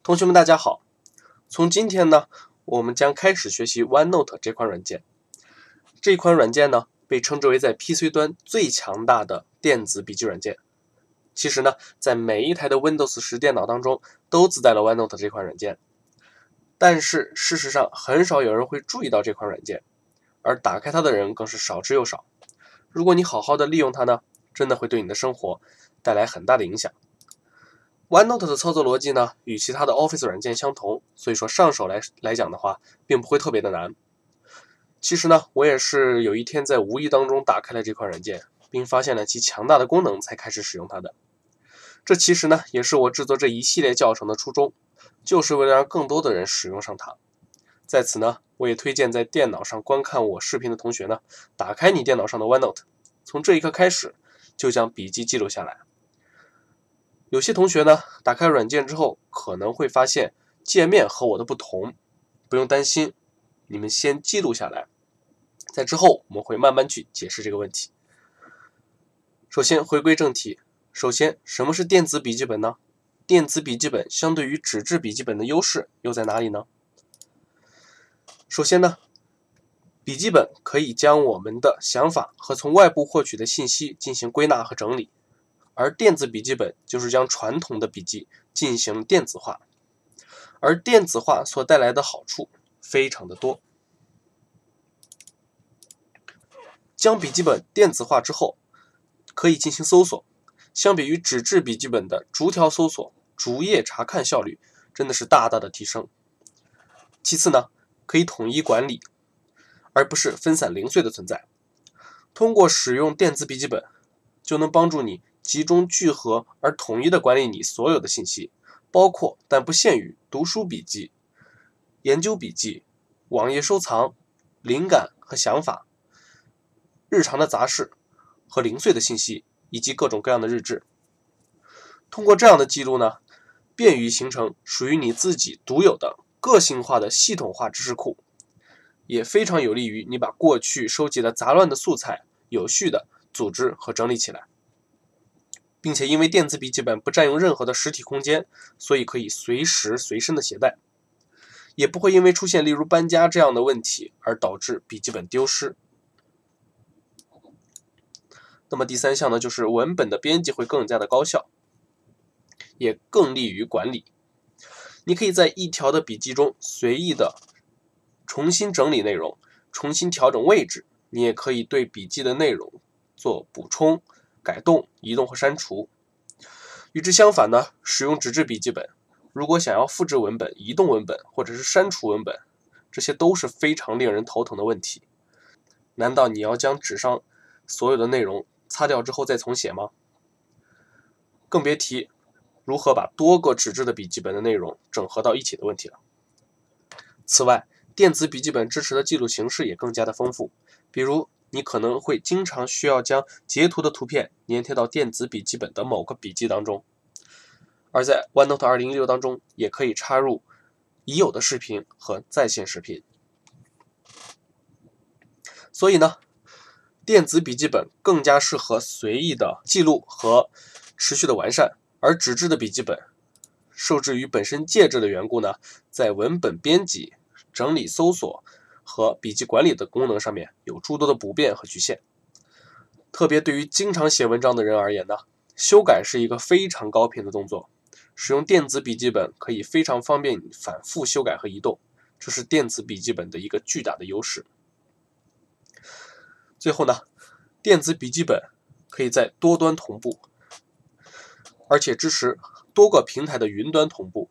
同学们大家好，从今天呢，我们将开始学习 OneNote 这款软件。这款软件呢，被称之为在 PC 端最强大的电子笔记软件。其实呢，在每一台的 Windows 10电脑当中都自带了 OneNote 这款软件，但是事实上很少有人会注意到这款软件，而打开它的人更是少之又少。如果你好好的利用它呢，真的会对你的生活带来很大的影响。OneNote 的操作逻辑呢，与其他的 Office 软件相同，所以说上手来讲的话，并不会特别的难。其实呢，我也是有一天在无意当中打开了这款软件，并发现了其强大的功能，才开始使用它的。这其实呢，也是我制作这一系列教程的初衷，就是为了让更多的人使用上它。在此呢，我也推荐在电脑上观看我视频的同学呢，打开你电脑上的 OneNote， 从这一刻开始，就将笔记记录下来。有些同学呢，打开软件之后可能会发现界面和我的不同，不用担心，你们先记录下来，在之后我们会慢慢去解释这个问题。首先回归正题，什么是电子笔记本呢？电子笔记本相对于纸质笔记本的优势又在哪里呢？首先呢，笔记本可以将我们的想法和从外部获取的信息进行归纳和整理，而电子笔记本就是将传统的笔记进行电子化，而电子化所带来的好处非常的多。将笔记本电子化之后，可以进行搜索，相比于纸质笔记本的逐条搜索，逐页查看效率真的是大大的提升。其次呢，可以统一管理，而不是分散零碎的存在。通过使用电子笔记本，就能帮助你集中聚合而统一的管理你所有的信息，包括但不限于读书笔记、研究笔记、网页收藏、灵感和想法、日常的杂事和零碎的信息，以及各种各样的日志。通过这样的记录呢，便于形成属于你自己独有的个性化的系统化知识库，也非常有利于你把过去收集的杂乱的素材有序的组织和整理起来。并且因为电子笔记本不占用任何的实体空间，所以可以随时随身的携带，也不会因为出现例如搬家这样的问题而导致笔记本丢失。那么第三项呢，就是文本的编辑会更加的高效，也更利于管理。你可以在一条的笔记中随意的重新整理内容，重新调整位置，你也可以对笔记的内容做补充、改动、移动和删除。与之相反呢，使用纸质笔记本，如果想要复制文本、移动文本或者是删除文本，这些都是非常令人头疼的问题。难道你要将纸上所有的内容擦掉之后再重写吗？更别提如何把多个纸质的笔记本的内容整合到一起的问题了。此外，电子笔记本支持的记录形式也更加的丰富，比如你可能会经常需要将截图的图片粘贴到电子笔记本的某个笔记当中，而在 OneNote 2016当中也可以插入已有的视频和在线视频。所以呢，电子笔记本更加适合随意的记录和持续的完善，而纸质的笔记本受制于本身介质的缘故呢，在文本编辑、整理搜索和笔记管理的功能上面有诸多的不便和局限。特别对于经常写文章的人而言呢，修改是一个非常高频的动作，使用电子笔记本可以非常方便你反复修改和移动，这是电子笔记本的一个巨大的优势。最后呢，电子笔记本可以在多端同步，而且支持多个平台的云端同步，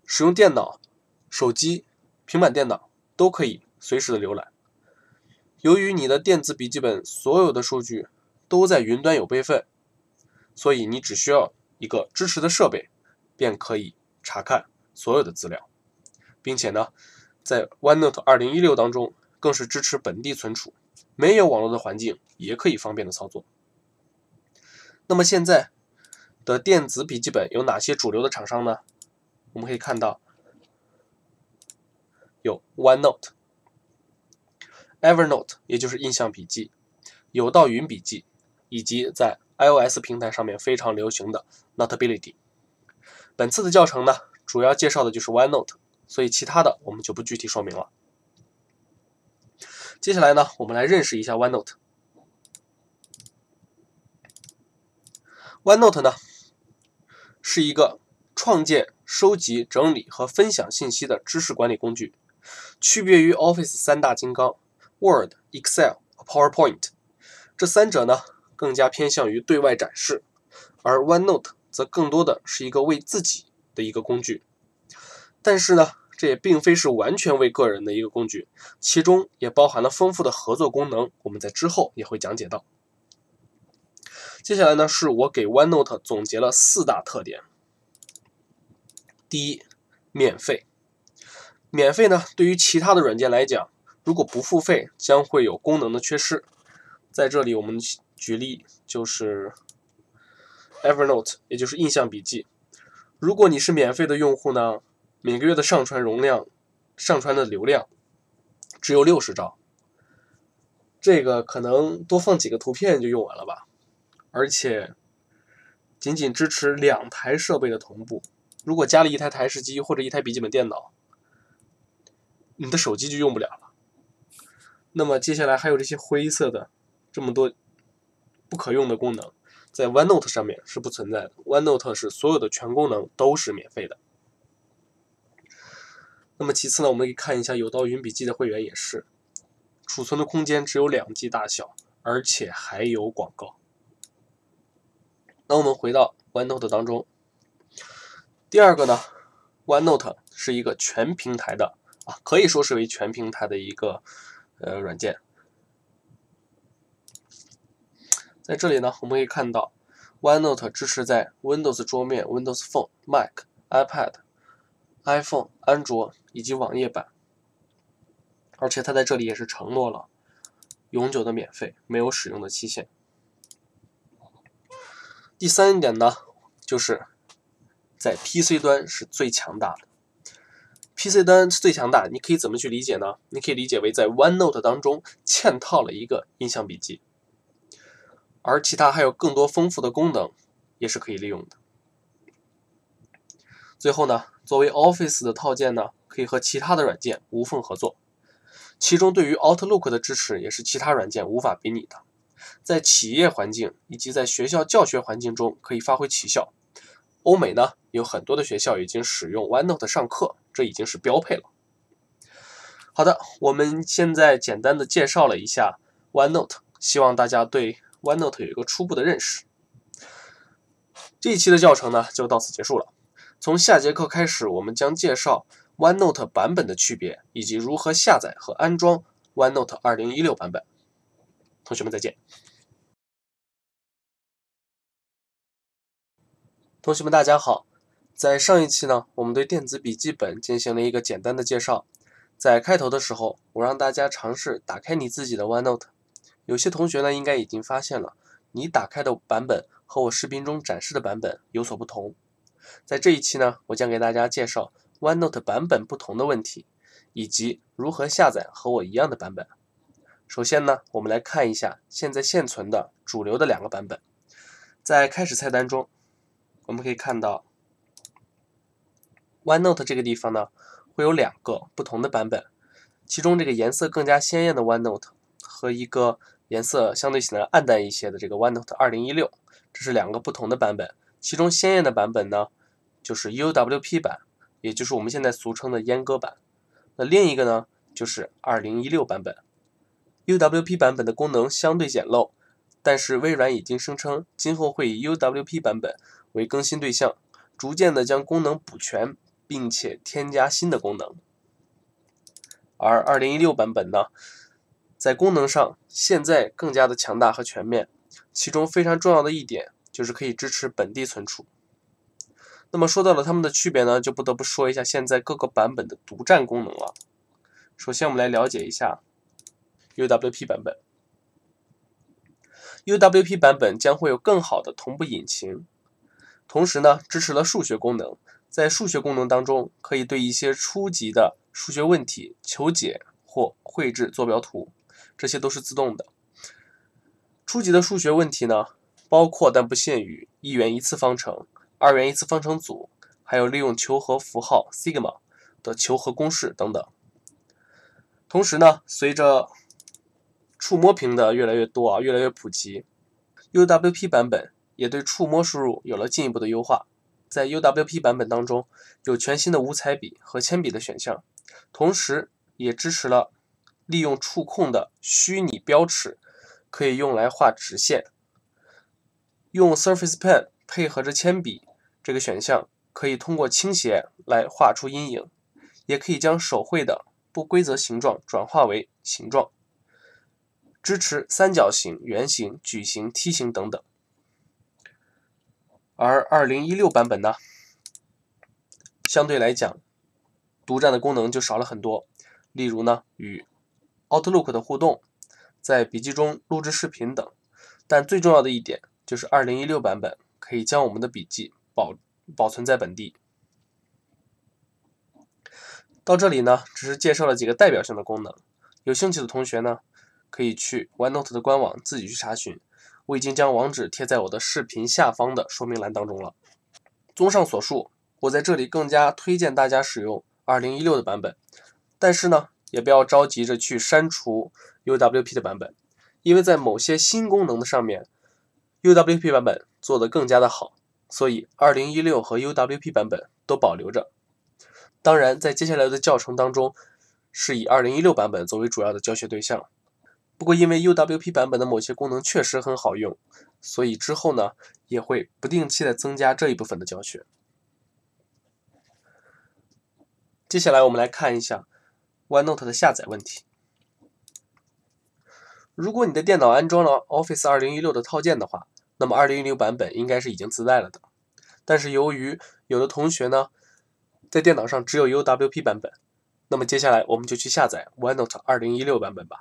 使用电脑、手机、平板电脑都可以随时的浏览。由于你的电子笔记本所有的数据都在云端有备份，所以你只需要一个支持的设备，便可以查看所有的资料，并且呢，在 OneNote 2016当中更是支持本地存储，没有网络的环境也可以方便的操作。那么现在的电子笔记本有哪些主流的厂商呢？我们可以看到有 OneNote、Evernote 也就是印象笔记、有道云笔记，以及在 iOS 平台上面非常流行的 Notability。本次的教程呢，主要介绍的就是 OneNote， 所以其他的我们就不具体说明了。接下来呢，我们来认识一下 OneNote。OneNote 呢，是一个创建、收集、整理和分享信息的知识管理工具，区别于 Office 三大金刚 Word、Excel、PowerPoint， 这三者呢更加偏向于对外展示，而 OneNote 则更多的是一个为自己的一个工具。但是呢，这也并非是完全为个人的一个工具，其中也包含了丰富的合作功能，我们在之后也会讲解到。接下来呢，是我给 OneNote 总结了4大特点。第一，免费。免费呢，对于其他的软件来讲，如果不付费，将会有功能的缺失。在这里我们举例就是 Evernote， 也就是印象笔记。如果你是免费的用户呢，每个月的上传的流量只有60兆，这个可能多放几个图片就用完了吧。而且仅仅支持2台设备的同步，如果加了1台台式机或者1台笔记本电脑，你的手机就用不了了。那么接下来还有这些灰色的这么多不可用的功能，在 OneNote 上面是不存在的。OneNote 是所有的全功能都是免费的。那么其次呢，我们可以看一下有道云笔记的会员也是，储存的空间只有2G 大小，而且还有广告。那我们回到 OneNote 当中，第二个呢， OneNote 是一个全平台的可以说是为全平台的一个软件。在这里呢，我们可以看到 OneNote 支持在 Windows 桌面、Windows Phone、Mac、iPad、iPhone、安卓以及网页版，而且它在这里也是承诺了永久的免费，没有使用的期限。第三点呢，就是在 PC 端是最强大的。PC 端最强大，你可以怎么去理解呢？你可以理解为在 OneNote 当中嵌套了一个印象笔记，而其他还有更多丰富的功能也是可以利用的。最后呢，作为 Office 的套件呢，可以和其他的软件无缝合作，其中对于 Outlook 的支持也是其他软件无法比拟的，在企业环境以及在学校教学环境中可以发挥奇效。欧美呢，有很多的学校已经使用 OneNote 上课，这已经是标配了。好的，我们现在简单的介绍了一下 OneNote， 希望大家对 OneNote 有一个初步的认识。这一期的教程呢，就到此结束了。从下节课开始，我们将介绍 OneNote 版本的区别，以及如何下载和安装 OneNote 2016版本。同学们再见。同学们大家好，在上一期呢，我们对电子笔记本进行了一个简单的介绍。在开头的时候，我让大家尝试打开你自己的 OneNote。有些同学呢，应该已经发现了，你打开的版本和我视频中展示的版本有所不同。在这一期呢，我将给大家介绍 OneNote 版本不同的问题，以及如何下载和我一样的版本。首先呢，我们来看一下现存的主流的2个版本。在开始菜单中，我们可以看到 OneNote 这个地方呢，会有2个不同的版本，其中这个颜色更加鲜艳的 OneNote 和一个颜色相对显得暗淡一些的这个 OneNote 2016，这是2个不同的版本。其中鲜艳的版本呢，就是 UWP 版，也就是我们现在俗称的阉割版。那另一个呢，就是2016版本。UWP 版本的功能相对简陋，但是微软已经声称今后会以 UWP 版本为更新对象，逐渐的将功能补全，并且添加新的功能。而2016版本呢，在功能上现在更加的强大和全面，其中非常重要的一点就是可以支持本地存储。那么说到了它们的区别呢，就不得不说一下现在各个版本的独占功能了。首先我们来了解一下 UWP 版本。UWP 版本将会有更好的同步引擎，同时呢，支持了数学功能。在数学功能当中，可以对一些初级的数学问题求解或绘制坐标图，这些都是自动的。初级的数学问题呢，包括但不限于1元一次方程、2元一次方程组，还还有利用求和符号 sigma 的求和公式等等。同时呢，随着触摸屏的越来越多越来越普及， UWP 版本也对触摸输入有了进一步的优化。在 UWP 版本当中，有全新的五彩笔和铅笔的选项，同时也支持了利用触控的虚拟标尺，可以用来画直线。用 Surface Pen 配合着铅笔这个选项，可以通过倾斜来画出阴影，也可以将手绘的不规则形状转化为形状，支持三角形、圆形、矩形、梯形等等。而2016版本呢，相对来讲，独占的功能就少了很多，例如呢，与 Outlook 的互动，在笔记中录制视频等。但最重要的一点就是2016版本可以将我们的笔记保存在本地。到这里呢，只是介绍了几个代表性的功能，有兴趣的同学呢，可以去 OneNote 的官网自己去查询，我已经将网址贴在我的视频下方的说明栏当中了。综上所述，我在这里更加推荐大家使用2016的版本，但是呢，也不要着急着去删除 UWP 的版本，因为在某些新功能的上面 UWP 版本做得更加的好，所以2016和 UWP 版本都保留着。当然，在接下来的教程当中，是以2016版本作为主要的教学对象。不过因为 UWP 版本的某些功能确实很好用，所以之后呢，也会不定期的增加这一部分的教学。接下来我们来看一下 OneNote 的下载问题。如果你的电脑安装了 Office 2016的套件的话，那么2016版本应该是已经自带了的。但是由于有的同学呢，在电脑上只有 UWP 版本，那么接下来我们就去下载 OneNote 2016版本吧。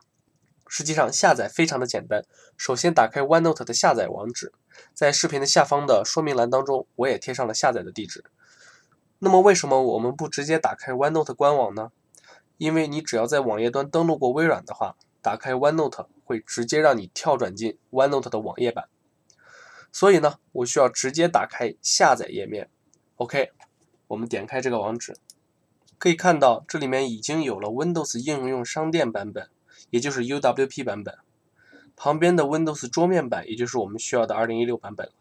实际上下载非常的简单，首先打开 OneNote 的下载网址，在视频的下方的说明栏当中，我也贴上了下载的地址。那么为什么我们不直接打开 OneNote 官网呢？因为你只要在网页端登录过微软的话，打开 OneNote 会直接让你跳转进 OneNote 的网页版。所以呢，我需要直接打开下载页面。OK， 我们点开这个网址，可以看到这里面已经有了 Windows 应用商店版本，也就是 UWP 版本，旁边的 Windows 桌面版，也就是我们需要的2016版本了。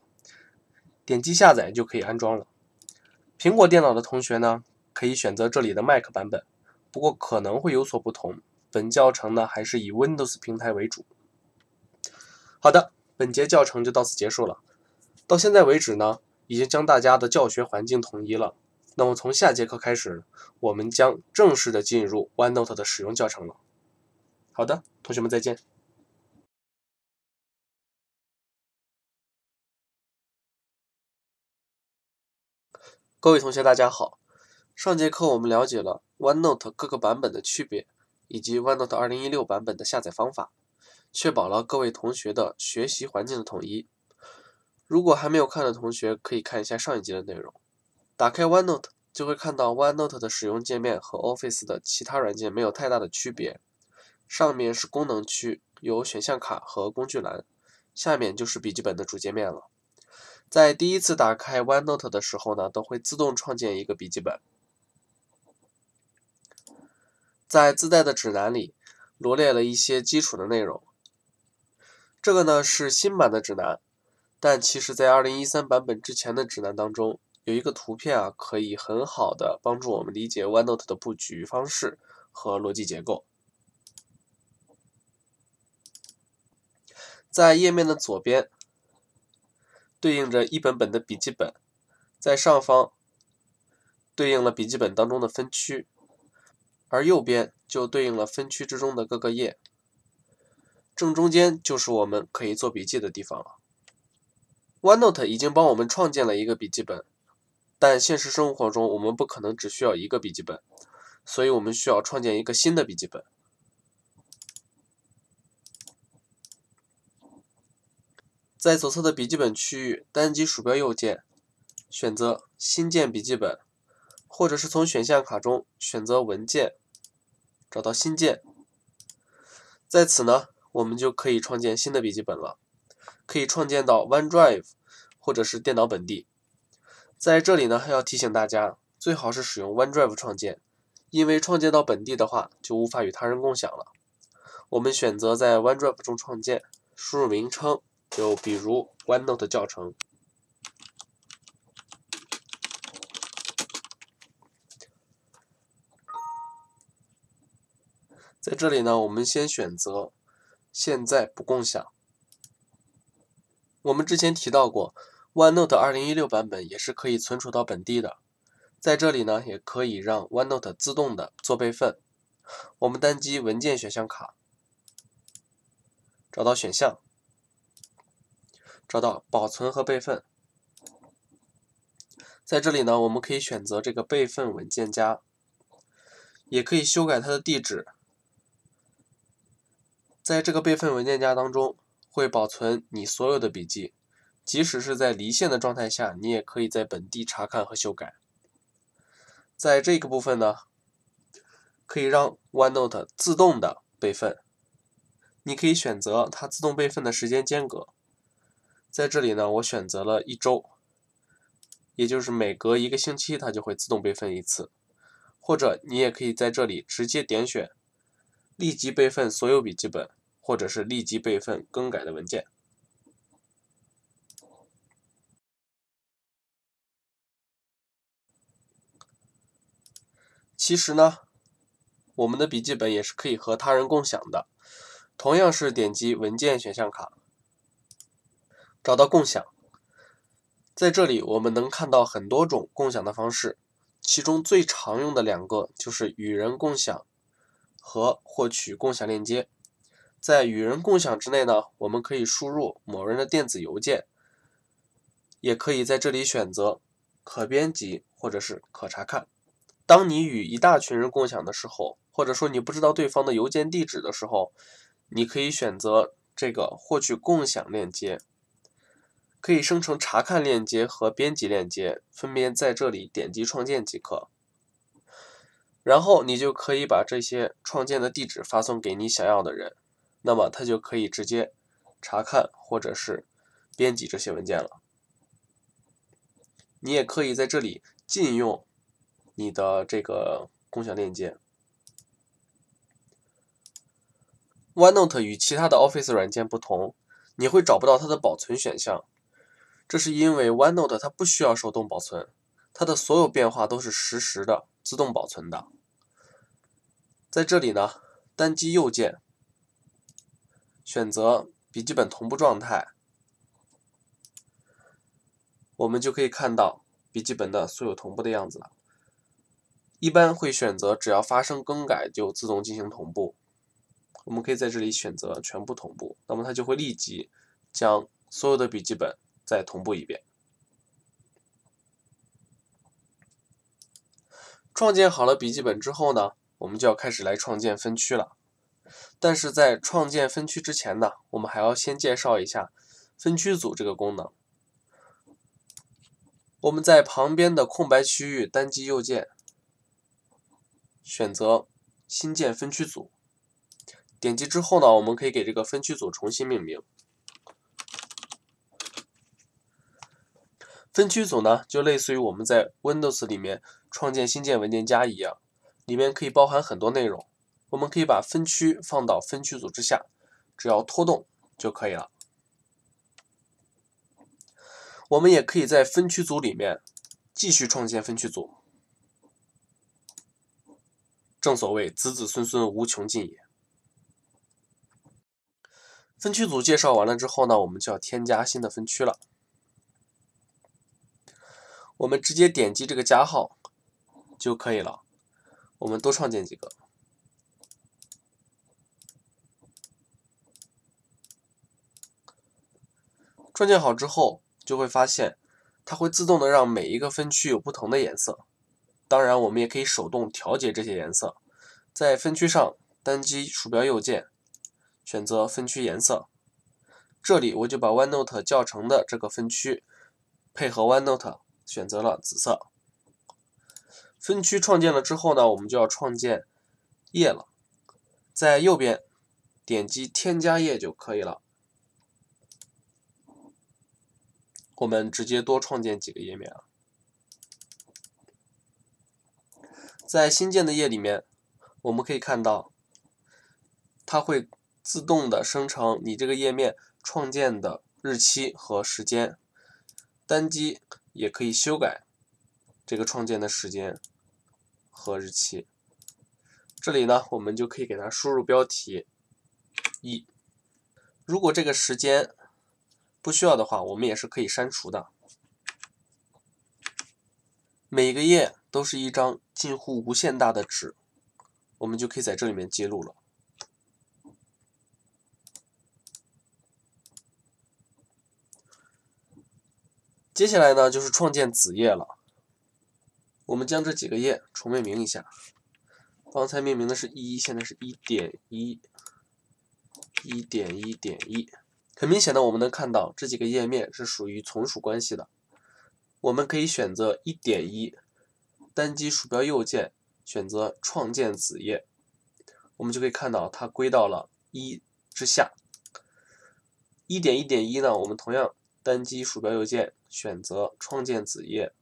点击下载就可以安装了。苹果电脑的同学呢，可以选择这里的 Mac 版本，不过可能会有所不同。本教程呢，还是以 Windows 平台为主。好的，本节教程就到此结束了。到现在为止呢，已经将大家的教学环境统一了。那么从下节课开始，我们将正式的进入 OneNote 的使用教程了。好的，同学们再见。各位同学大家好，上节课我们了解了 OneNote 各个版本的区别，以及 OneNote 2016版本的下载方法，确保了各位同学的学习环境的统一。如果还没有看的同学，可以看一下上一集的内容。打开 OneNote 就会看到 OneNote 的使用界面和 Office 的其他软件没有太大的区别。上面是功能区，有选项卡和工具栏，下面就是笔记本的主界面了。在第一次打开 OneNote 的时候呢，都会自动创建一个笔记本。在自带的指南里罗列了一些基础的内容。这个呢是新版的指南，但其实在2013版本之前的指南当中，有一个图片可以很好的帮助我们理解 OneNote 的布局方式和逻辑结构。在页面的左边对应着一本本的笔记本，在上方对应了笔记本当中的分区，而右边就对应了分区之中的各个页。正中间就是我们可以做笔记的地方了。OneNote 已经帮我们创建了一个笔记本，但现实生活中我们不可能只需要一个笔记本，所以我们需要创建一个新的笔记本。在左侧的笔记本区域，单击鼠标右键，选择新建笔记本，或者是从选项卡中选择文件，找到新建。在此呢，我们就可以创建新的笔记本了，可以创建到 OneDrive 或者是电脑本地。在这里呢，还要提醒大家，最好是使用 OneDrive 创建，因为创建到本地的话，就无法与他人共享了。我们选择在 OneDrive 中创建，输入名称，就比如 OneNote 教程。在这里呢，我们先选择现在不共享。我们之前提到过 OneNote 2016版本也是可以存储到本地的。在这里呢，也可以让 OneNote 自动的做备份。我们单击文件选项卡，找到选项，找到保存和备份。在这里呢，我们可以选择这个备份文件夹，也可以修改它的地址。在这个备份文件夹当中，会保存你所有的笔记，即使是在离线的状态下，你也可以在本地查看和修改。在这个部分呢，可以让 OneNote 自动的备份，你可以选择它自动备份的时间间隔。在这里呢，我选择了1周，也就是每隔1个星期它就会自动备份一次。或者你也可以在这里直接点选立即备份所有笔记本，或者是立即备份更改的文件。其实呢，我们的笔记本也是可以和他人共享的，同样是点击文件选项卡，找到共享。在这里我们能看到很多种共享的方式，其中最常用的2个就是与人共享和获取共享链接。在与人共享之内呢，我们可以输入某人的电子邮件，也可以在这里选择可编辑或者是可查看。当你与一大群人共享的时候，或者说你不知道对方的邮件地址的时候，你可以选择这个获取共享链接，可以生成查看链接和编辑链接，分别在这里点击创建即可。然后你就可以把这些创建的地址发送给你想要的人，那么他就可以直接查看或者是编辑这些文件了。你也可以在这里禁用你的这个共享链接。OneNote 与其他的 Office 软件不同，你会找不到它的保存选项，这是因为 OneNote 它不需要手动保存，它的所有变化都是实时的自动保存的。在这里呢，单击右键，选择笔记本同步状态，我们就可以看到笔记本的所有同步的样子了。一般会选择只要发生更改就自动进行同步，我们可以在这里选择全部同步，那么它就会立即将所有的笔记本再同步一遍。创建好了笔记本之后呢，我们就要开始来创建分区了。但是在创建分区之前呢，我们还要先介绍一下分区组这个功能。我们在旁边的空白区域单击右键，选择新建分区组，点击之后呢，我们可以给这个分区组重新命名。分区组呢，就类似于我们在 Windows 里面创建新建文件夹一样，里面可以包含很多内容。我们可以把分区放到分区组之下，只要拖动就可以了。我们也可以在分区组里面继续创建分区组，正所谓子子孙孙无穷尽也。分区组介绍完了之后呢，我们就要添加新的分区了。我们直接点击这个加号就可以了，我们多创建几个。创建好之后，就会发现它会自动的让每一个分区有不同的颜色。当然，我们也可以手动调节这些颜色。在分区上单击鼠标右键，选择分区颜色。这里我就把 OneNote 教程的这个分区配合 OneNote 选择了紫色。分区创建了之后呢，我们就要创建页了。在右边点击添加页就可以了。我们直接多创建几个页面啊。在新建的页里面，我们可以看到，它会自动的生成你这个页面创建的日期和时间，单击也可以修改这个创建的时间和日期。这里呢，我们就可以给它输入标题1。如果这个时间不需要的话，我们也是可以删除的。每个页都是一张近乎无限大的纸，我们就可以在这里面记录了。接下来呢，就是创建子页了。我们将这几个页重命名一下，刚才命名的是1，现在是1.1， 1.1.1。很明显的，我们能看到这几个页面是属于从属关系的。我们可以选择1.1，单击鼠标右键选择创建子页，我们就可以看到它归到了1之下。1.1.1 呢，我们同样单击鼠标右键选择创建子页，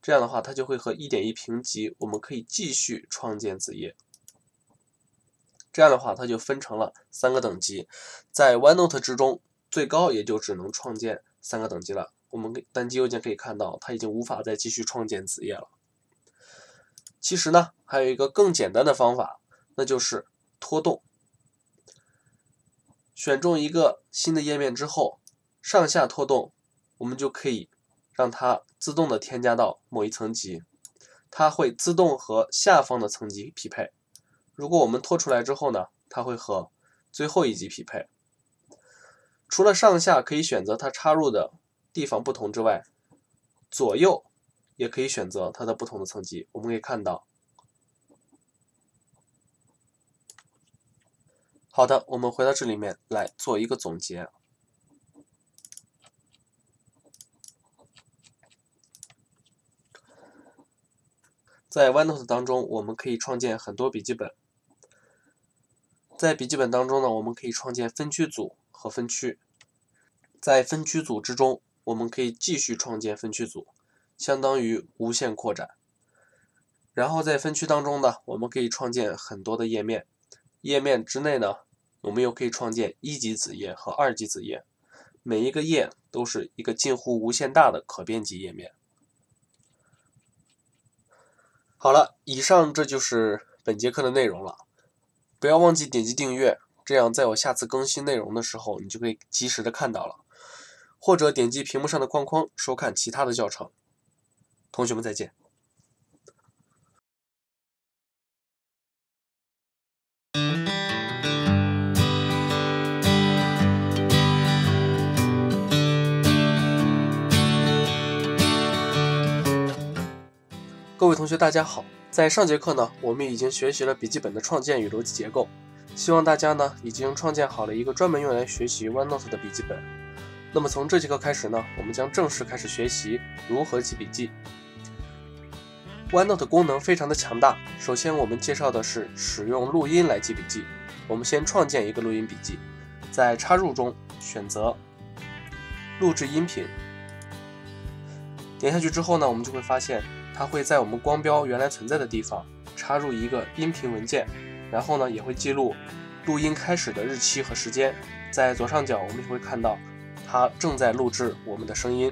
这样的话它就会和1.1平级，我们可以继续创建子页。这样的话它就分成了3个等级，在 OneNote 之中最高也就只能创建3个等级了。我们单击右键可以看到它已经无法再继续创建子页了。其实呢，还有一个更简单的方法，那就是拖动。选中一个新的页面之后，上下拖动，我们就可以让它自动的添加到某一层级，它会自动和下方的层级匹配。如果我们拖出来之后呢，它会和最后一级匹配。除了上下可以选择它插入的地方不同之外，左右也可以选择它的不同的层级。我们可以看到，好的，我们回到这里面来做一个总结。在 OneNote 当中，我们可以创建很多笔记本。在笔记本当中呢，我们可以创建分区组和分区。在分区组之中，我们可以继续创建分区组，相当于无限扩展。然后在分区当中呢，我们可以创建很多的页面，页面之内呢，我们又可以创建1级子页和2级子页，每一个页都是一个近乎无限大的可编辑页面。好了，以上这就是本节课的内容了。不要忘记点击订阅，这样在我下次更新内容的时候，你就可以及时的看到了。或者点击屏幕上的框框收看其他的教程。同学们再见。各位同学大家好，在上节课呢，我们已经学习了笔记本的创建与逻辑结构，希望大家呢已经创建好了一个专门用来学习 OneNote 的笔记本。那么从这节课开始呢，我们将正式开始学习如何记笔记。OneNote 功能非常的强大，首先我们介绍的是使用录音来记笔记。我们先创建一个录音笔记，在插入中选择录制音频，点下去之后呢，我们就会发现它会在我们光标原来存在的地方插入一个音频文件，然后呢也会记录录音开始的日期和时间。在左上角我们就会看到它正在录制我们的声音。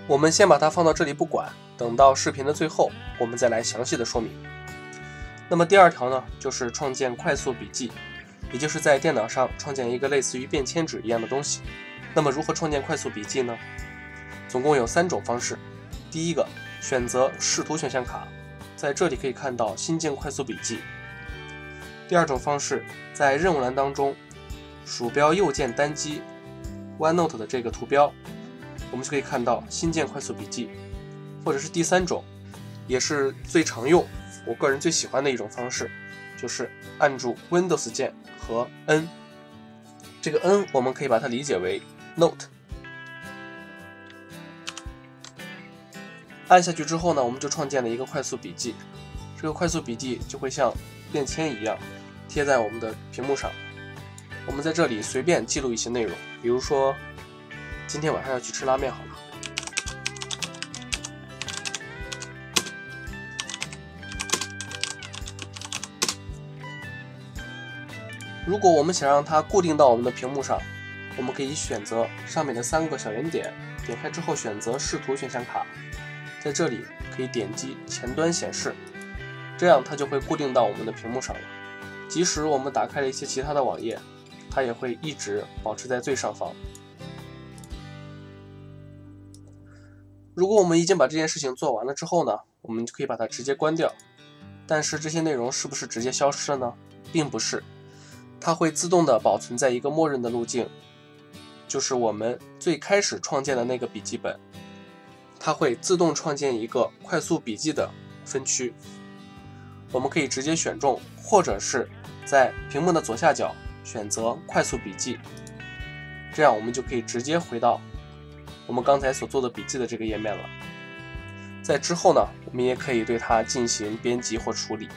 我们先把它放到这里不管，等到视频的最后我们再来详细的说明。那么第二条呢，就是创建快速笔记，也就是在电脑上创建一个类似于便签纸一样的东西。那么如何创建快速笔记呢？总共有3种方式。第一个，选择视图选项卡，在这里可以看到新建快速笔记。第二种方式，在任务栏当中鼠标右键单击 OneNote 的这个图标，我们就可以看到新建快速笔记。或者是第3种，也是最常用，我个人最喜欢的一种方式，就是按住 Windows 键和 N， 这个 N 我们可以把它理解为 Note。 按下去之后呢，我们就创建了一个快速笔记，这个快速笔记就会像便签一样贴在我们的屏幕上。我们在这里随便记录一些内容，比如说今天晚上要去吃拉面好了。如果我们想让它固定到我们的屏幕上，我们可以选择上面的3个小圆点，点开之后选择视图选项卡，在这里可以点击前端显示，这样它就会固定到我们的屏幕上了。即使我们打开了一些其他的网页，它也会一直保持在最上方。如果我们已经把这件事情做完了之后呢，我们就可以把它直接关掉。但是这些内容是不是直接消失了呢？并不是，它会自动的保存在一个默认的路径，就是我们最开始创建的那个笔记本，它会自动创建一个快速笔记的分区，我们可以直接选中，或者是在屏幕的左下角选择快速笔记，这样我们就可以直接回到我们刚才所做的笔记的这个页面了。在之后呢，我们也可以对它进行编辑或处理。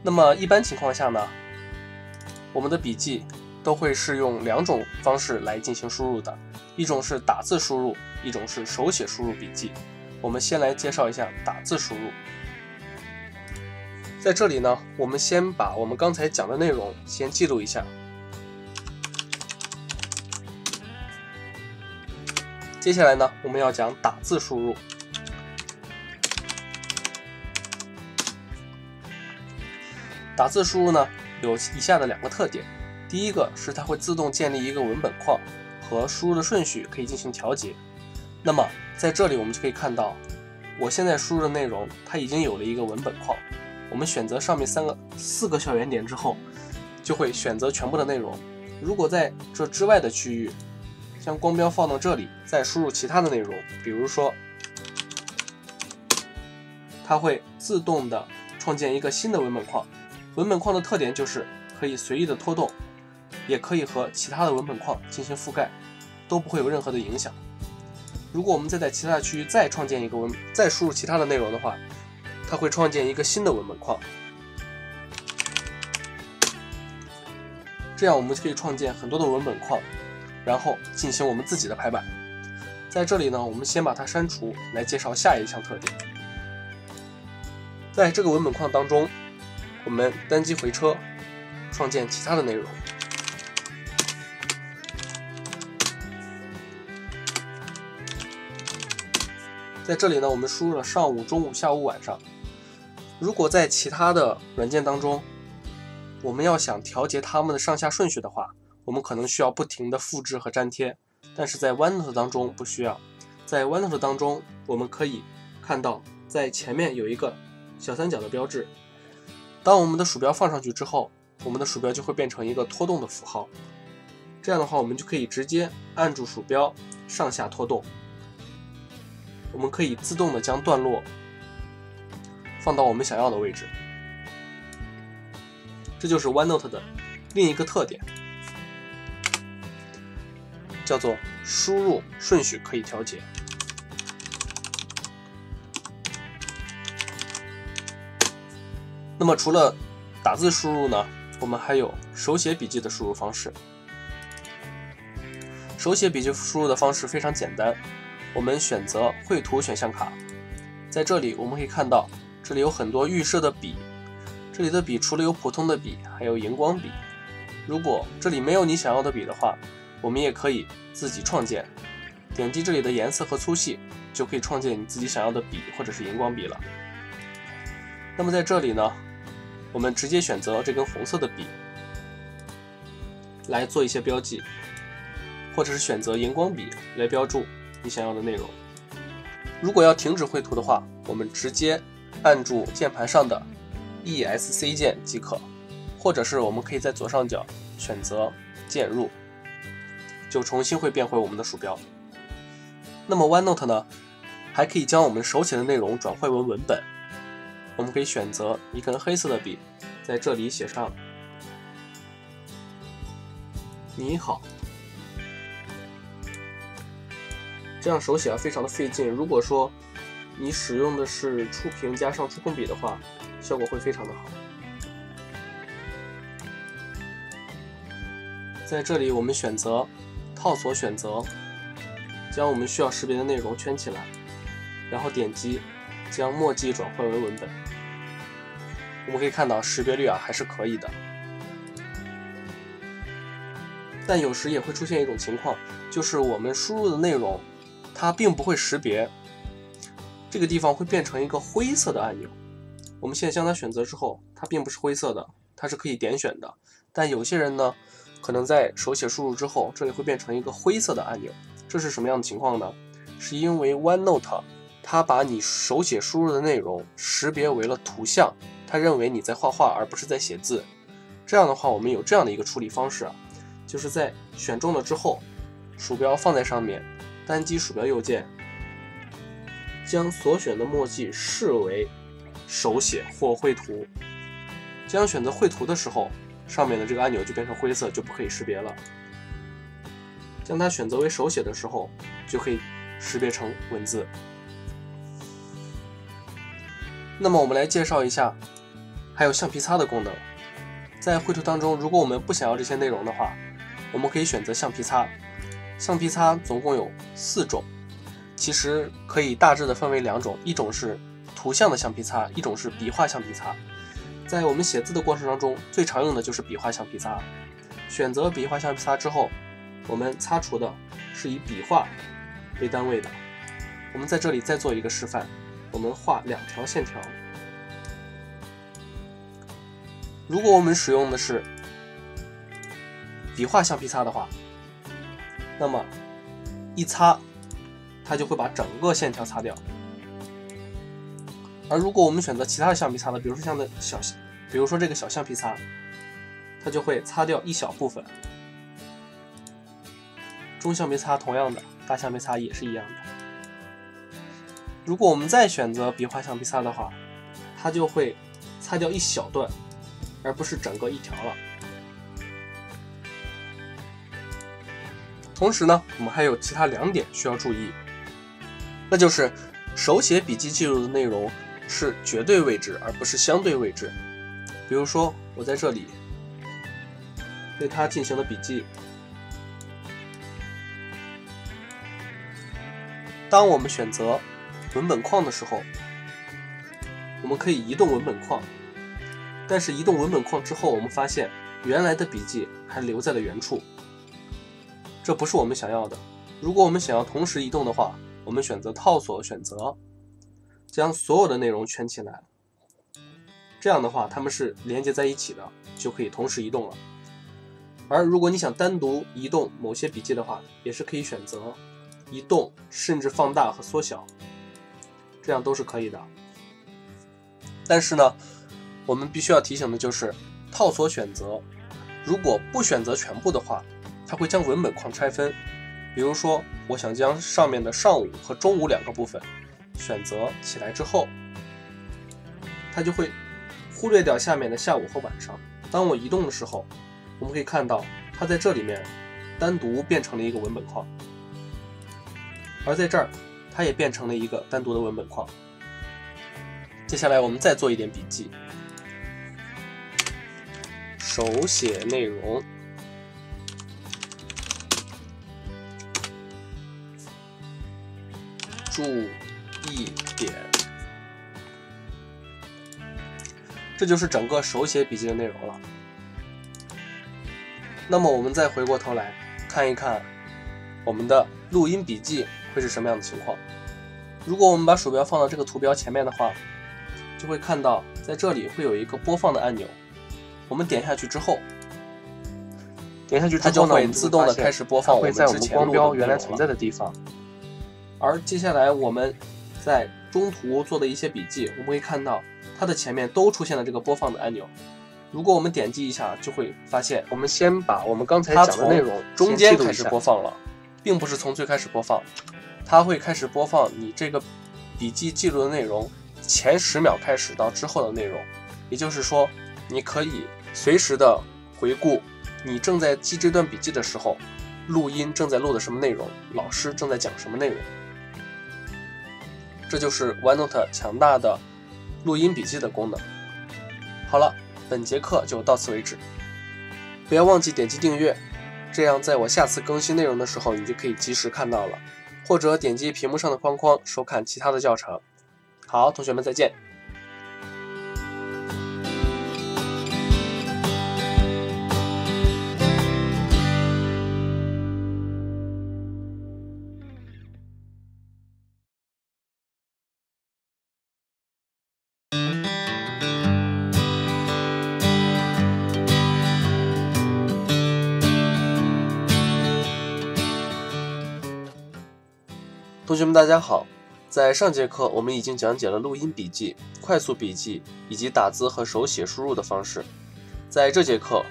那么一般情况下呢，我们的笔记都会是用2种方式来进行输入的，一种是打字输入，一种是手写输入笔记。我们先来介绍一下打字输入。在这里呢，我们先把我们刚才讲的内容先记录一下。接下来呢，我们要讲打字输入。打字输入呢，有以下的2个特点。第一个是它会自动建立一个文本框，和输入的顺序可以进行调节。那么在这里我们就可以看到，我现在输入的内容它已经有了一个文本框。我们选择上面4个小圆点之后，就会选择全部的内容。如果在这之外的区域，将光标放到这里，再输入其他的内容，比如说，它会自动的创建一个新的文本框。文本框的特点就是可以随意的拖动，也可以和其他的文本框进行覆盖，都不会有任何的影响。如果我们再在其他的区域再创建一个再输入其他的内容的话，它会创建一个新的文本框。这样我们就可以创建很多的文本框，然后进行我们自己的排版。在这里呢，我们先把它删除，来介绍下一项特点。在这个文本框当中，我们单击回车，创建其他的内容。在这里呢，我们输入了上午、中午、下午、晚上。如果在其他的软件当中，我们要想调节它们的上下顺序的话，我们可能需要不停的复制和粘贴，但是在 OneNote 当中不需要。在 OneNote 当中，我们可以看到在前面有一个小3角的标志。当我们的鼠标放上去之后，我们的鼠标就会变成一个拖动的符号。这样的话，我们就可以直接按住鼠标上下拖动。我们可以自动的将段落放到我们想要的位置。这就是 OneNote 的另一个特点，叫做输入顺序可以调节。那么除了打字输入呢，我们还有手写笔记的输入方式。手写笔记输入的方式非常简单，我们选择绘图选项卡，在这里我们可以看到，这里有很多预设的笔，这里的笔除了有普通的笔，还有荧光笔。如果这里没有你想要的笔的话，我们也可以自己创建，点击这里的颜色和粗细，就可以创建你自己想要的笔或者是荧光笔了。那么在这里呢，我们直接选择这根红色的笔来做一些标记，或者是选择荧光笔来标注你想要的内容。如果要停止绘图的话，我们直接按住键盘上的 ESC 键即可，或者是我们可以在左上角选择键入，就重新会变回我们的鼠标。那么 OneNote 呢，还可以将我们手写的内容转换为文本。我们可以选择一根黑色的笔，在这里写上你好，这样手写非常的费劲。如果说你使用的是触屏加上触控笔的话，效果会非常的好。在这里我们选择套索选择，将我们需要识别的内容圈起来，然后点击将墨迹转换为文本。我们可以看到识别率还是可以的。但有时也会出现一种情况，就是我们输入的内容它并不会识别，这个地方会变成一个灰色的按钮。我们现在将它选择之后，它并不是灰色的，它是可以点选的。但有些人呢，可能在手写输入之后，这里会变成一个灰色的按钮。这是什么样的情况呢？是因为 OneNote 它把你手写输入的内容识别为了图像，它认为你在画画而不是在写字。这样的话，我们有这样的一个处理方式就是在选中了之后，鼠标放在上面，单击鼠标右键，将所选的墨迹视为手写或绘图。将选择绘图的时候，上面的这个按钮就变成灰色，就不可以识别了。将它选择为手写的时候，就可以识别成文字。那么我们来介绍一下还有橡皮擦的功能。在绘图当中，如果我们不想要这些内容的话，我们可以选择橡皮擦。橡皮擦总共有4种，其实可以大致的分为2种，一种是图像的橡皮擦，一种是笔画橡皮擦。在我们写字的过程当中，最常用的就是笔画橡皮擦。选择笔画橡皮擦之后，我们擦除的是以笔画为单位的。我们在这里再做一个示范，我们画2条线条。如果我们使用的是笔画橡皮擦的话，那么一擦它就会把整个线条擦掉。而如果我们选择其他的橡皮擦呢，比如说这个小橡皮擦，它就会擦掉一小部分。中橡皮擦同样的，大橡皮擦也是一样的。如果我们再选择笔画橡皮擦的话，它就会擦掉一小段，而不是整个一条了。同时呢，我们还有其他2点需要注意，那就是手写笔记记录的内容是绝对位置，而不是相对位置。比如说，我在这里对它进行了笔记。当我们选择文本框的时候，我们可以移动文本框，但是移动文本框之后，我们发现原来的笔记还留在了原处，这不是我们想要的。如果我们想要同时移动的话，我们选择套索选择，将所有的内容圈起来，这样的话它们是连接在一起的，就可以同时移动了。而如果你想单独移动某些笔记的话，也是可以选择移动，甚至放大和缩小，这样都是可以的。但是呢，我们必须要提醒的就是套索选择，如果不选择全部的话，它会将文本框拆分。比如说，我想将上面的上午和中午2个部分选择起来之后，它就会忽略掉下面的下午和晚上。当我移动的时候，我们可以看到它在这里面单独变成了一个文本框，而在这儿它也变成了一个单独的文本框。接下来我们再做一点笔记，手写内容，注意点，这就是整个手写笔记的内容了。那么我们再回过头来看一看我们的录音笔记会是什么样的情况。如果我们把鼠标放到这个图标前面的话，就会看到在这里会有一个播放的按钮，我们点下去之后，它就会自动的开始播放我们之前录的原来存在的地方。而接下来我们在中途做的一些笔记，我们会看到它的前面都出现了这个播放的按钮。如果我们点击一下，就会发现我们先把我们刚才讲的内容中间开始播放了，并不是从最开始播放，它会开始播放你这个笔记记录的内容前10秒开始到之后的内容。也就是说，你可以随时的回顾你正在记这段笔记的时候，录音正在录的什么内容，老师正在讲什么内容。这就是 OneNote 强大的录音笔记的功能。好了，本节课就到此为止，不要忘记点击订阅，这样在我下次更新内容的时候，你就可以及时看到了，或者点击屏幕上的框框收看其他的教程。好，同学们再见。同学们，大家好！在上节课，我们已经讲解了录音笔记、快速笔记以及打字和手写输入的方式。在这节课，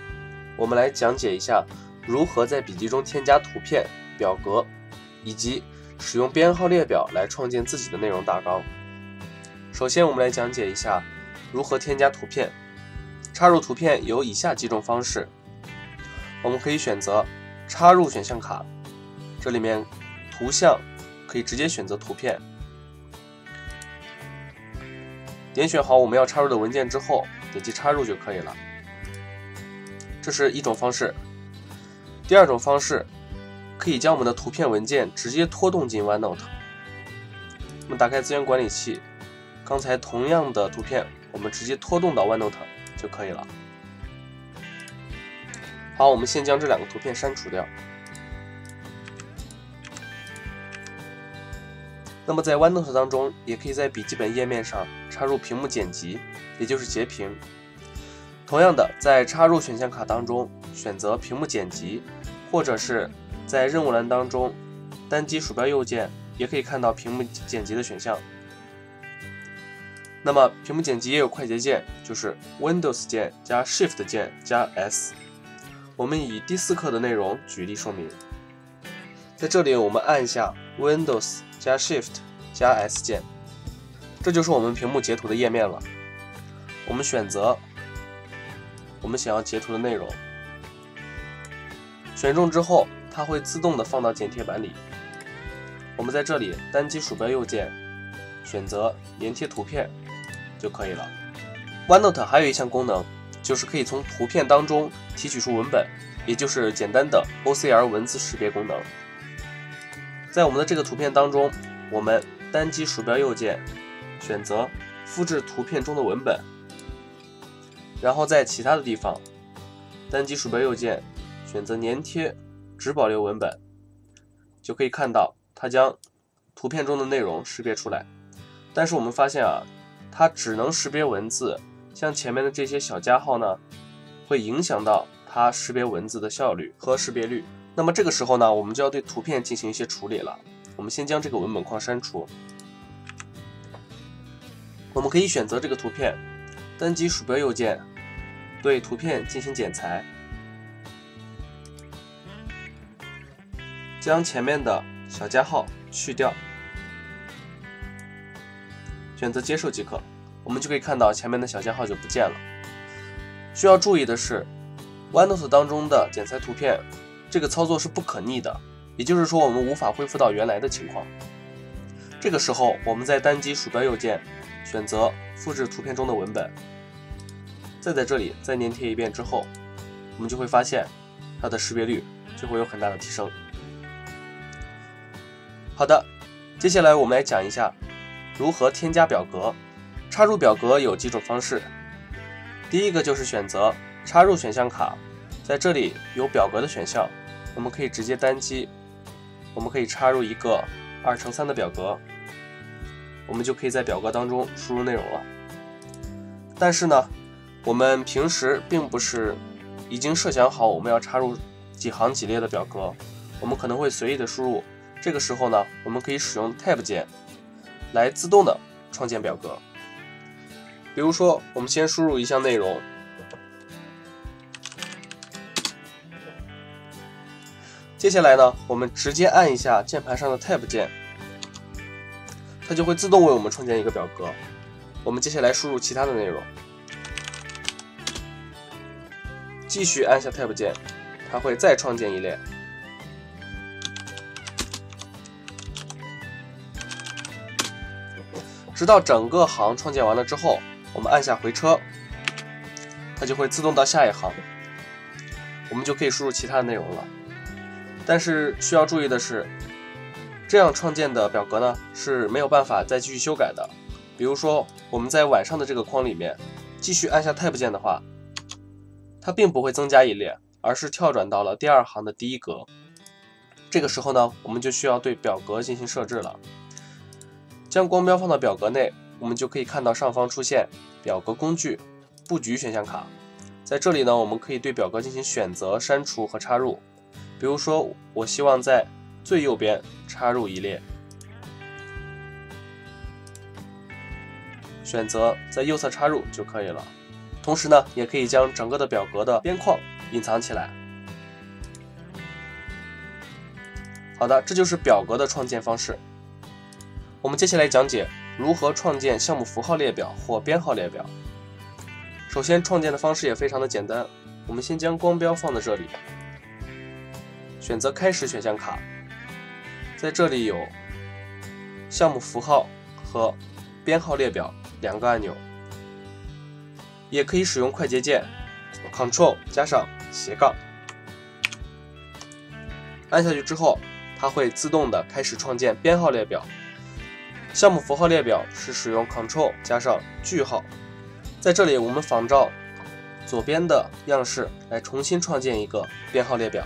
我们来讲解一下如何在笔记中添加图片、表格，以及使用编号列表来创建自己的内容大纲。首先，我们来讲解一下如何添加图片。插入图片有以下几种方式，我们可以选择插入选项卡，这里面图像可以直接选择图片，点选好我们要插入的文件之后，点击插入就可以了。这是一种方式。第二种方式，可以将我们的图片文件直接拖动进 OneNote。我们打开资源管理器，刚才同样的图片，我们直接拖动到 OneNote 就可以了。好，我们先将这两个图片删除掉。那么在 OneNote 当中，也可以在笔记本页面上插入屏幕剪辑，也就是截屏。同样的，在插入选项卡当中选择屏幕剪辑，或者是在任务栏当中单击鼠标右键，也可以看到屏幕剪辑的选项。那么屏幕剪辑也有快捷键，就是 Windows 键加 Shift 键加 S。我们以第4课的内容举例说明。在这里我们按下 Windows 加 Shift 加 S 键，这就是我们屏幕截图的页面了。我们选择我们想要截图的内容，选中之后，它会自动的放到剪贴板里。我们在这里单击鼠标右键，选择粘贴图片就可以了。OneNote 还有一项功能，就是可以从图片当中提取出文本，也就是简单的 OCR 文字识别功能。在我们的这个图片当中，我们单击鼠标右键，选择复制图片中的文本，然后在其他的地方单击鼠标右键，选择粘贴只保留文本，就可以看到它将图片中的内容识别出来。但是我们发现它只能识别文字，像前面的这些小加号呢，会影响到它识别文字的效率和识别率。那么这个时候呢，我们就要对图片进行一些处理了。我们先将这个文本框删除。我们可以选择这个图片，单击鼠标右键，对图片进行剪裁，将前面的小加号去掉，选择接受即可。我们就可以看到前面的小加号就不见了。需要注意的是， OneNote 当中的剪裁图片这个操作是不可逆的，也就是说我们无法恢复到原来的情况。这个时候我们再单击鼠标右键，选择复制图片中的文本，再在这里再粘贴一遍之后，我们就会发现它的识别率就会有很大的提升。好的，接下来我们来讲一下如何添加表格。插入表格有几种方式，第一个就是选择插入选项卡，在这里有表格的选项，我们可以直接单击，我们可以插入一个2×3的表格，我们就可以在表格当中输入内容了。但是呢，我们平时并不是已经设想好我们要插入几行几列的表格，我们可能会随意的输入。这个时候呢，我们可以使用 Tab 键来自动的创建表格。比如说，我们先输入一项内容，接下来呢，我们直接按一下键盘上的 Tab 键，它就会自动为我们创建一个表格。我们接下来输入其他的内容，继续按下 Tab 键，它会再创建一列。直到整个行创建完了之后，我们按下回车，它就会自动到下一行，我们就可以输入其他的内容了。但是需要注意的是，这样创建的表格呢是没有办法再继续修改的。比如说我们在晚上的这个框里面继续按下 Tab 键的话，它并不会增加一列，而是跳转到了第2行的第1格。这个时候呢，我们就需要对表格进行设置了。将光标放到表格内，我们就可以看到上方出现表格工具布局选项卡。在这里呢，我们可以对表格进行选择、删除和插入。比如说，我希望在最右边插入一列，选择在右侧插入就可以了。同时呢，也可以将整个的表格的边框隐藏起来。好的，这就是表格的创建方式。我们接下来讲解如何创建项目符号列表或编号列表。首先，创建的方式也非常的简单，我们先将光标放在这里，选择开始选项卡，在这里有项目符号和编号列表两个按钮，也可以使用快捷键 Ctrl 加上斜杠，按下去之后，它会自动的开始创建编号列表。项目符号列表是使用 Ctrl 加上句号，在这里我们仿照左边的样式来重新创建一个编号列表。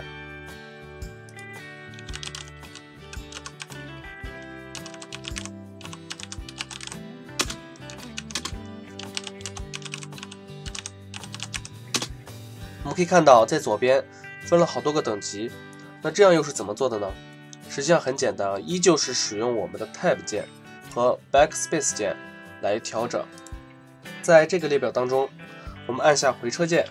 我们可以看到，在左边分了好多个等级，那这样又是怎么做的呢？实际上很简单啊，依旧是使用我们的 Tab 键和 Backspace 键来调整。在这个列表当中，我们按下回车键，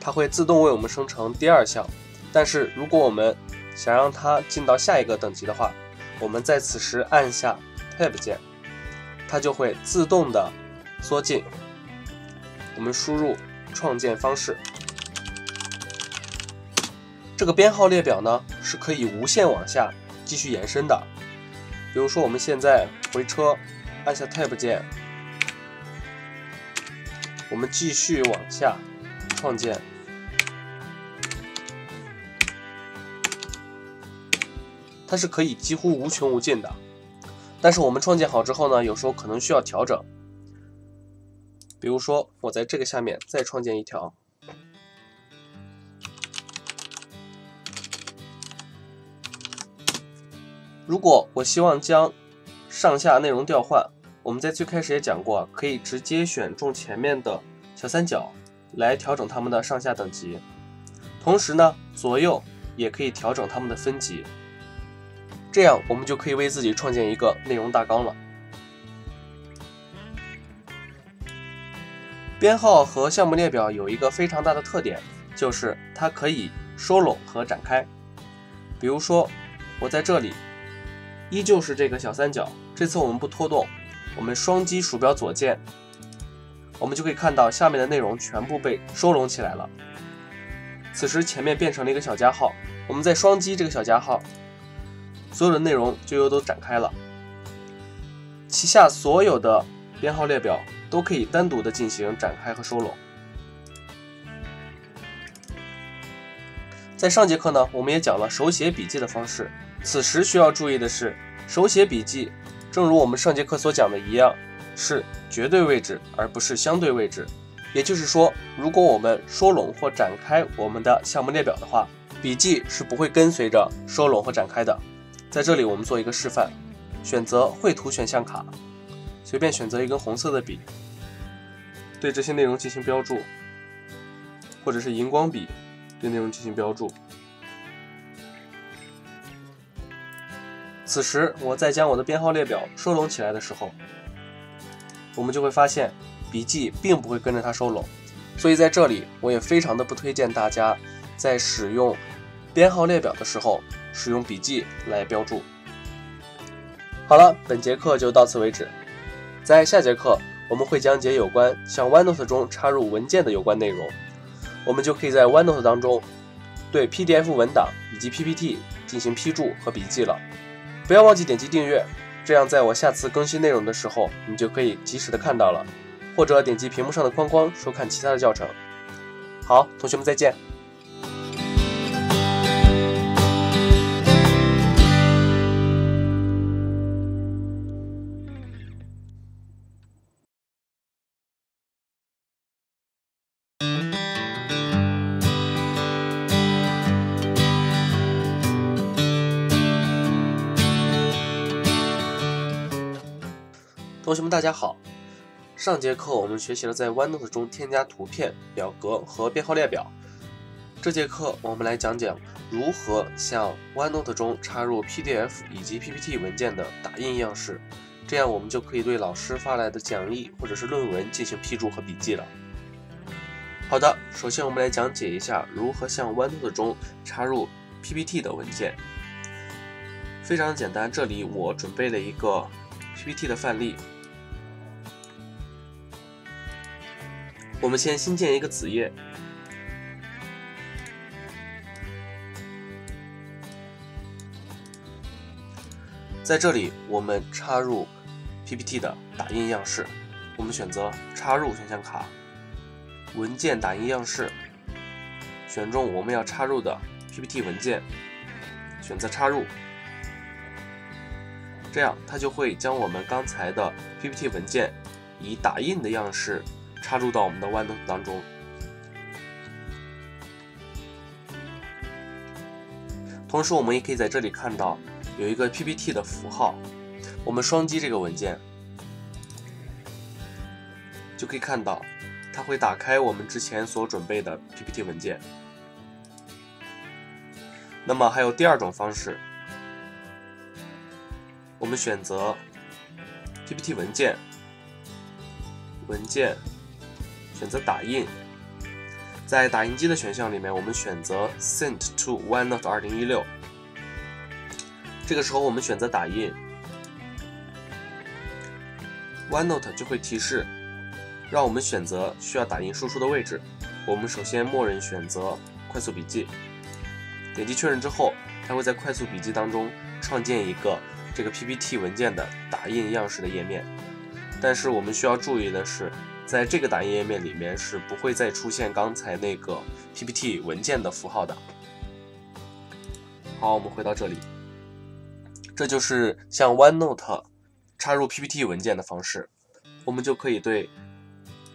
它会自动为我们生成第二项。但是如果我们想让它进到下一个等级的话，我们在此时按下 Tab 键，它就会自动的缩进。我们输入创建方式。这个编号列表呢，是可以无限往下继续延伸的。比如说我们现在回车，按下 Tab 键，我们继续往下创建，它是可以几乎无穷无尽的。但是我们创建好之后呢，有时候可能需要调整。比如说我在这个下面再创建一条，如果我希望将上下内容调换，我们在最开始也讲过，可以直接选中前面的小三角来调整它们的上下等级。同时呢，左右也可以调整它们的分级。这样我们就可以为自己创建一个内容大纲了。编号和项目列表有一个非常大的特点，就是它可以收拢和展开。比如说我在这里依旧是这个小三角，这次我们不拖动，我们双击鼠标左键，我们就可以看到下面的内容全部被收拢起来了。此时前面变成了一个小加号，我们再双击这个小加号，所有的内容就又都展开了。旗下所有的编号列表都可以单独的进行展开和收拢。在上节课呢，我们也讲了手写笔记的方式。此时需要注意的是，手写笔记正如我们上节课所讲的一样，是绝对位置而不是相对位置。也就是说，如果我们收拢或展开我们的项目列表的话，笔记是不会跟随着收拢和展开的。在这里我们做一个示范，选择绘图选项卡，随便选择一根红色的笔，对这些内容进行标注，或者是荧光笔对内容进行标注。此时我再将我的编号列表收拢起来的时候，我们就会发现笔记并不会跟着它收拢。所以在这里我也非常的不推荐大家在使用编号列表的时候使用笔记来标注。好了，本节课就到此为止。在下节课我们会讲解有关向 OneNote 中插入文件的有关内容，我们就可以在 OneNote 当中对 PDF 文档以及 PPT 进行批注和笔记了。不要忘记点击订阅，这样在我下次更新内容的时候，你就可以及时的看到了，或者点击屏幕上的框框收看其他的教程。好，同学们再见。同学们大家好，上节课我们学习了在 OneNote 中添加图片、表格和编号列表。这节课我们来讲讲如何向 OneNote 中插入 PDF 以及 PPT 文件的打印样式，这样我们就可以对老师发来的讲义或者是论文进行批注和笔记了。好的，首先我们来讲解一下如何向 OneNote 中插入 PPT 的文件。非常简单，这里我准备了一个 PPT 的范例。我们先新建一个子页，在这里我们插入 PPT 的打印样式，我们选择插入选项卡，文件打印样式，选中我们要插入的 PPT 文件，选择插入，这样它就会将我们刚才的 PPT 文件以打印的样式插入到我们的 OneNote 当中。同时我们也可以在这里看到有一个 PPT 的符号，我们双击这个文件就可以看到它会打开我们之前所准备的 PPT 文件。那么还有第二种方式，我们选择 PPT 文件，选择打印，在打印机的选项里面我们选择 Sent to OneNote 2016，这个时候我们选择打印， OneNote 就会提示让我们选择需要打印输出的位置。我们首先默认选择快速笔记，点击确认之后，它会在快速笔记当中创建一个这个 PPT 文件的打印样式的页面。但是我们需要注意的是，在这个打印页面里面是不会再出现刚才那个 PPT 文件的符号的。好，我们回到这里，这就是向 OneNote 插入 PPT 文件的方式。我们就可以对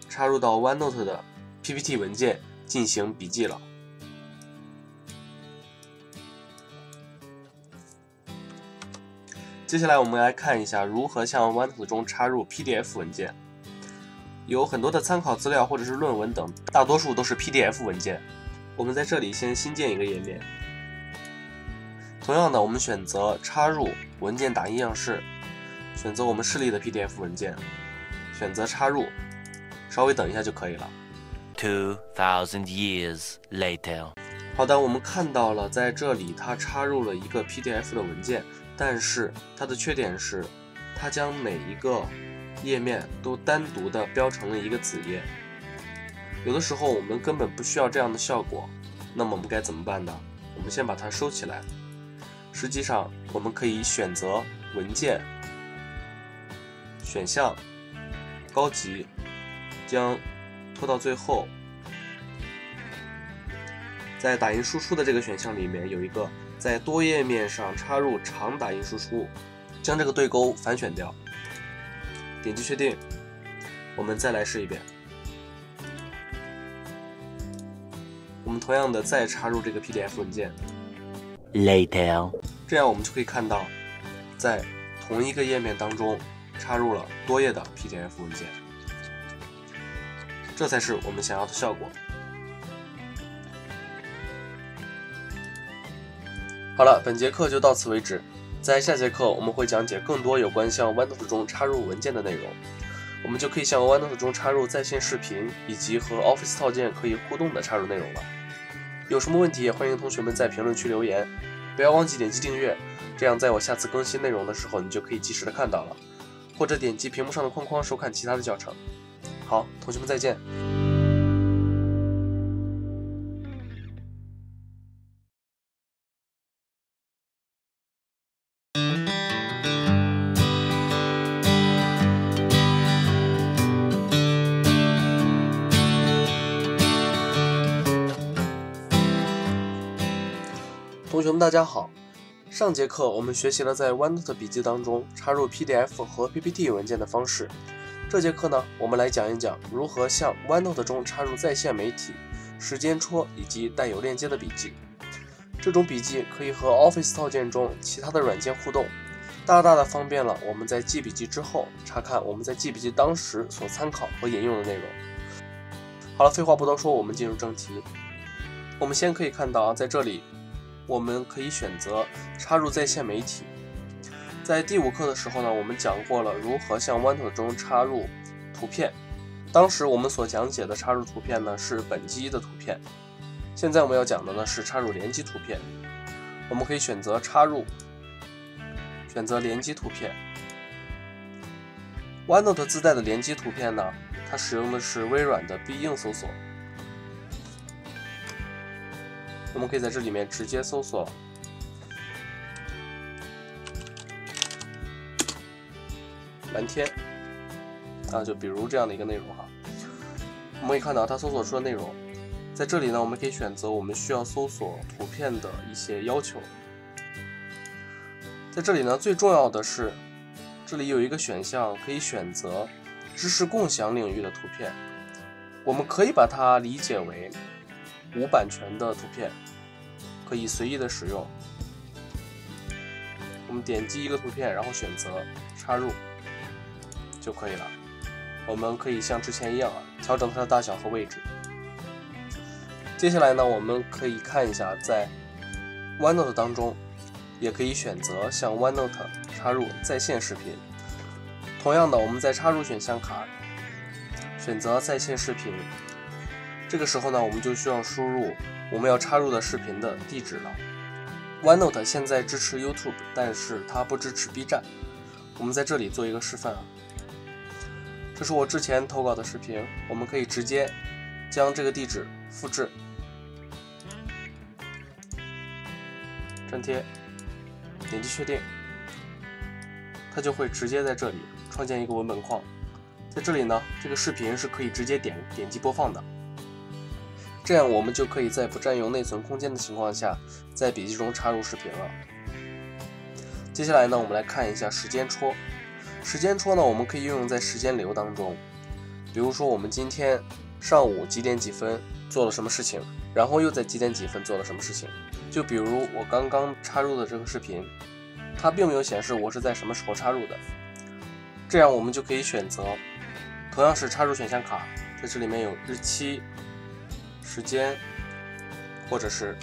插入到 OneNote 的 PPT 文件进行笔记了。接下来我们来看一下如何向 OneNote 中插入 PDF 文件。有很多的参考资料或者是论文等，大多数都是 PDF 文件。我们在这里先新建一个页面，同样的我们选择插入文件打印样式，选择我们示例的 PDF 文件，选择插入，稍微等一下就可以了。2000 years later。 好的，我们看到了在这里它插入了一个 PDF 的文件，但是它的缺点是它将每一个页面都单独的标成了一个子页。有的时候我们根本不需要这样的效果，那么我们该怎么办呢？我们先把它收起来。实际上我们可以选择文件选项高级，将拖到最后，在打印输出的这个选项里面有一个在多页面上插入长打印输出，将这个对勾反选掉，点击确定。我们再来试一遍，我们同样的再插入这个 PDF 文件 later。 这样我们就可以看到在同一个页面当中插入了多页的 PDF 文件，这才是我们想要的效果。好了，本节课就到此为止。在下节课我们会讲解更多有关向 OneNote 中插入文件的内容，我们就可以向 OneNote 中插入在线视频以及和 Office 套件可以互动的插入内容了。有什么问题也欢迎同学们在评论区留言，不要忘记点击订阅，这样在我下次更新内容的时候你就可以及时的看到了，或者点击屏幕上的框框收看其他的教程。好，同学们再见。同学们大家好，上节课我们学习了在 OneNote 笔记当中插入 PDF 和 PPT 文件的方式。这节课呢，我们来讲一讲如何向 OneNote 中插入在线媒体、时间戳以及带有链接的笔记。这种笔记可以和 Office 套件中其他的软件互动，大大的方便了我们在记笔记之后查看我们在记笔记当时所参考和引用的内容。好了，废话不多说，我们进入正题。我们先可以看到在这里我们可以选择插入在线媒体。在第5课的时候呢，我们讲过了如何向 OneNote 中插入图片。当时我们所讲解的插入图片呢是本机的图片，现在我们要讲的呢是插入联机图片。我们可以选择插入，选择联机图片。OneNote 自带的联机图片呢，它使用的是微软的必应搜索。我们可以在这里面直接搜索蓝天就比如这样的一个内容哈。我们可以看到它搜索出的内容，在这里呢，我们可以选择我们需要搜索图片的一些要求。在这里呢，最重要的是，这里有一个选项可以选择知识共享领域的图片，我们可以把它理解为无版权的图片，可以随意的使用。我们点击一个图片，然后选择插入就可以了。我们可以像之前一样调整它的大小和位置。接下来呢，我们可以看一下在 OneNote 当中，也可以选择向 OneNote 插入在线视频。同样的，我们在插入选项卡选择在线视频，这个时候呢，我们就需要输入我们要插入的视频的地址了。OneNote 现在支持 YouTube， 但是它不支持 B 站。我们在这里做一个示范这是我之前投稿的视频，我们可以直接将这个地址复制、粘贴，点击确定，它就会直接在这里创建一个文本框。在这里呢，这个视频是可以直接点击播放的，这样我们就可以在不占用内存空间的情况下，在笔记中插入视频了。接下来呢，我们来看一下时间戳。时间戳呢，我们可以运用在时间流当中。比如说，我们今天上午几点几分做了什么事情，然后又在几点几分做了什么事情。就比如我刚刚插入的这个视频，它并没有显示我是在什么时候插入的。这样我们就可以选择，同样是插入选项卡，在这里面有日期、时间，或者是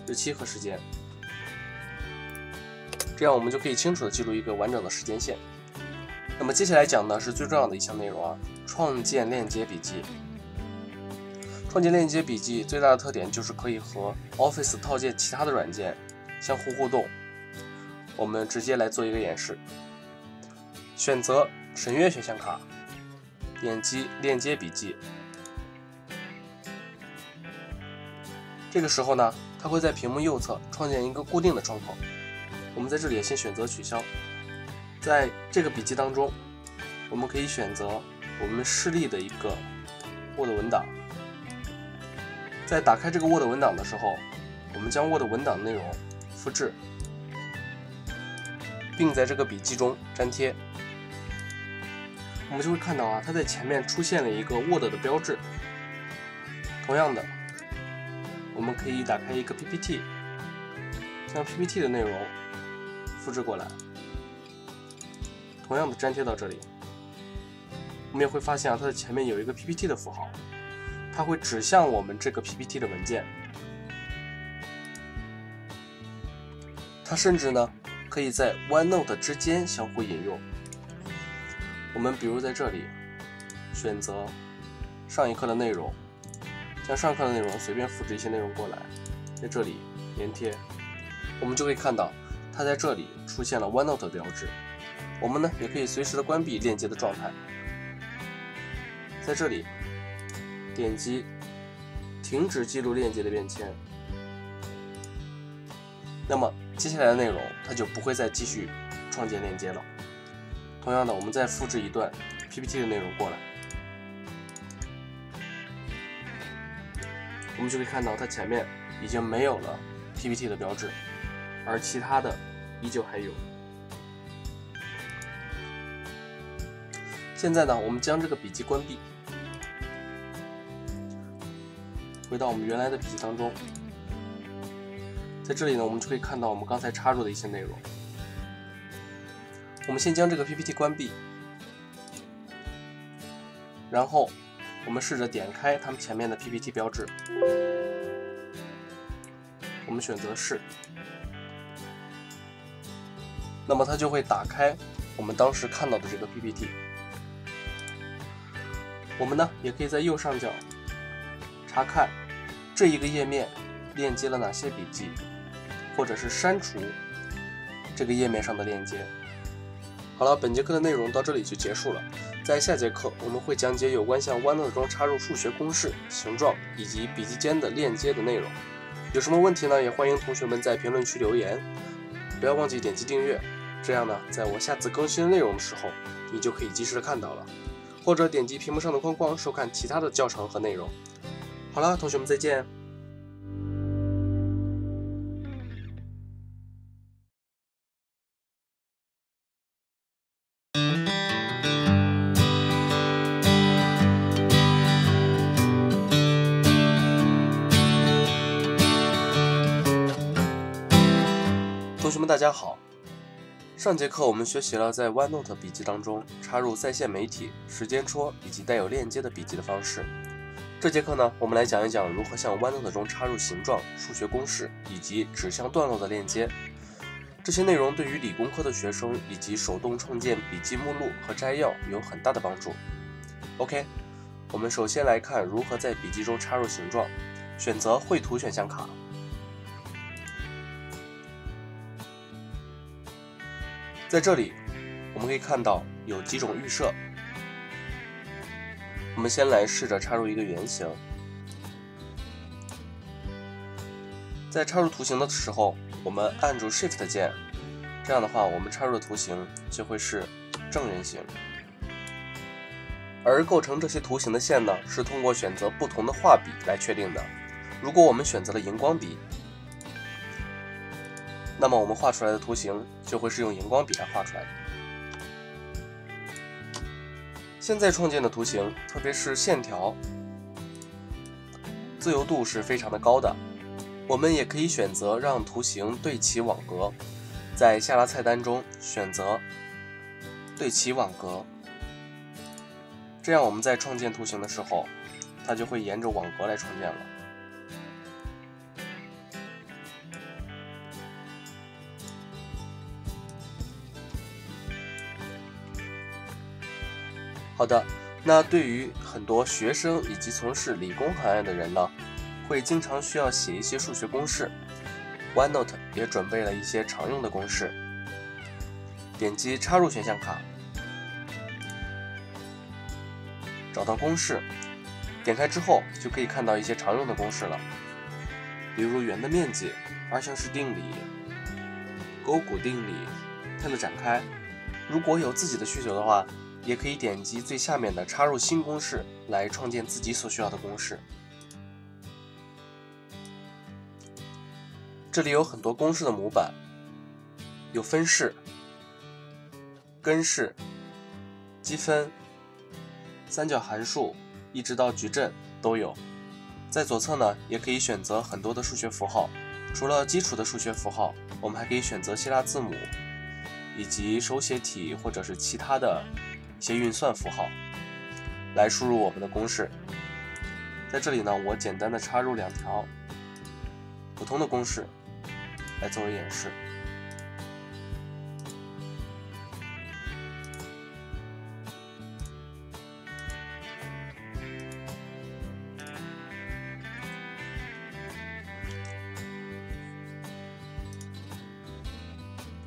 日期和时间。这样我们就可以清楚地记录一个完整的时间线。那么接下来讲的是最重要的一项内容创建链接笔记。创建链接笔记最大的特点就是可以和 Office 套件其他的软件相互互动。我们直接来做一个演示。选择审阅选项卡，点击链接笔记。这个时候呢，它会在屏幕右侧创建一个固定的窗口。我们在这里先选择取消。在这个笔记当中，我们可以选择我们示例的一个 Word 文档。在打开这个 Word 文档的时候，我们将 Word 文档内容复制，并在这个笔记中粘贴。我们就会看到它在前面出现了一个 Word 的标志。同样的，我们可以打开一个 PPT， 将 PPT 的内容复制过来，同样的粘贴到这里。我们也会发现它的前面有一个 PPT 的符号，它会指向我们这个 PPT 的文件。它甚至呢可以在 OneNote 之间相互引用。我们比如在这里选择上一课的内容，将上课的内容随便复制一些内容过来，在这里粘贴，我们就可以看到它在这里出现了 OneNote 的标志。我们呢也可以随时的关闭链接的状态，在这里点击停止记录链接的便签，那么接下来的内容它就不会再继续创建链接了。同样的，我们再复制一段 PPT 的内容过来，我们就可以看到它前面已经没有了 PPT 的标志，而其他的依旧还有。现在呢，我们将这个笔记关闭，回到我们原来的笔记当中。在这里呢，我们就可以看到我们刚才插入的一些内容。我们先将这个 PPT 关闭，然后我们试着点开它们前面的 PPT 标志，我们选择是，那么它就会打开我们当时看到的这个 PPT。我们呢也可以在右上角查看这一个页面链接了哪些笔记，或者是删除这个页面上的链接。好了，本节课的内容到这里就结束了。在下节课我们会讲解有关向 OneNote 中插入数学公式、形状以及笔记间的链接的内容。有什么问题呢？也欢迎同学们在评论区留言。不要忘记点击订阅，这样呢，在我下次更新内容的时候，你就可以及时的看到了。或者点击屏幕上的框框收看其他的教程和内容。好了，同学们再见。同学们大家好，上节课我们学习了在 OneNote 笔记当中插入在线媒体、时间戳以及带有链接的笔记的方式。这节课呢，我们来讲一讲如何向 OneNote 中插入形状、数学公式以及指向段落的链接。这些内容对于理工科的学生以及手动创建笔记目录和摘要有很大的帮助。OK， 我们首先来看如何在笔记中插入形状，选择绘图选项卡。在这里我们可以看到有几种预设，我们先来试着插入一个圆形。在插入图形的时候，我们按住 Shift 键，这样的话我们插入的图形就会是正圆形。而构成这些图形的线呢，是通过选择不同的画笔来确定的。如果我们选择了荧光笔，那么我们画出来的图形就会是用荧光笔来画出来的。现在创建的图形，特别是线条，自由度是非常的高的。我们也可以选择让图形对齐网格，在下拉菜单中选择对齐网格，这样我们在创建图形的时候，它就会沿着网格来创建了。好的，那对于很多学生以及从事理工行业的人呢，会经常需要写一些数学公式。OneNote 也准备了一些常用的公式。点击插入选项卡，找到公式，点开之后就可以看到一些常用的公式了，比如圆的面积、二项式定理、勾股定理、它的展开。如果有自己的需求的话，也可以点击最下面的插入新公式来创建自己所需要的公式。这里有很多公式的模板，有分式、根式、积分、三角函数一直到矩阵都有。在左侧呢，也可以选择很多的数学符号，除了基础的数学符号，我们还可以选择希腊字母以及手写体或者是其他的一些运算符号来输入我们的公式。在这里呢，我简单的插入2条普通的公式来作为演示。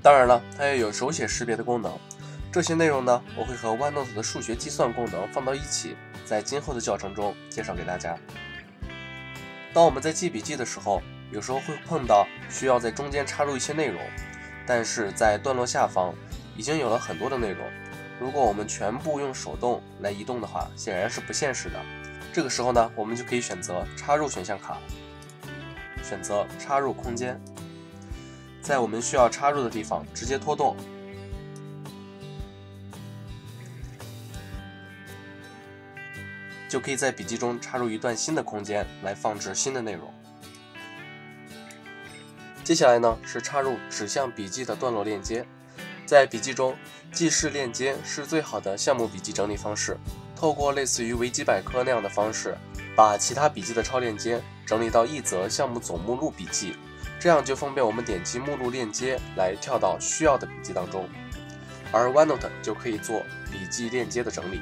当然了，它也有手写识别的功能。这些内容呢，我会和 OneNote 的数学计算功能放到一起，在今后的教程中介绍给大家。当我们在记笔记的时候，有时候会碰到需要在中间插入一些内容，但是在段落下方已经有了很多的内容，如果我们全部用手动来移动的话，显然是不现实的。这个时候呢，我们就可以选择插入选项卡，选择插入空间，在我们需要插入的地方直接拖动，就可以在笔记中插入一段新的空间来放置新的内容。接下来呢，是插入指向笔记的段落链接。在笔记中，记事链接是最好的项目笔记整理方式。透过类似于维基百科那样的方式，把其他笔记的超链接整理到一则项目总目录笔记，这样就方便我们点击目录链接来跳到需要的笔记当中，而 OneNote 就可以做笔记链接的整理。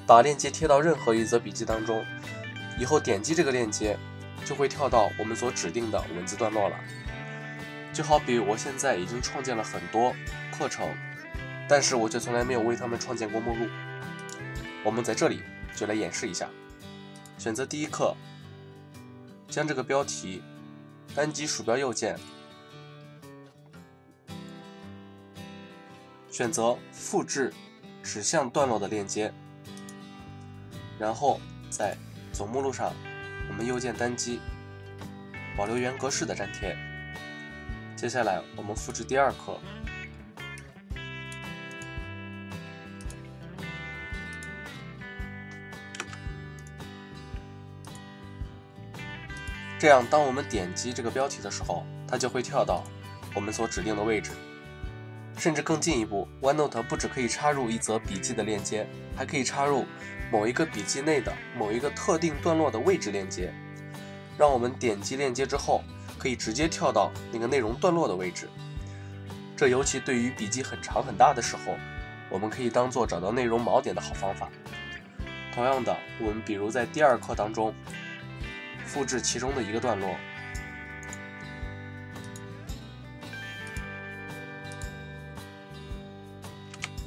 把链接贴到任何一则笔记当中，以后点击这个链接就会跳到我们所指定的文字段落了。就好比我现在已经创建了很多课程，但是我却从来没有为他们创建过目录。我们在这里就来演示一下，选择第一课，将这个标题单击鼠标右键，选择复制指向段落的链接，然后在总目录上我们右键单击保留原格式的粘贴。接下来我们复制第二课，这样当我们点击这个标题的时候，它就会跳到我们所指定的位置。甚至更进一步， OneNote 不只可以插入一则笔记的链接，还可以插入某一个笔记内的某一个特定段落的位置链接，让我们点击链接之后可以直接跳到那个内容段落的位置。这尤其对于笔记很长很大的时候，我们可以当做找到内容锚点的好方法。同样的，我们比如在第二课当中复制其中的一个段落，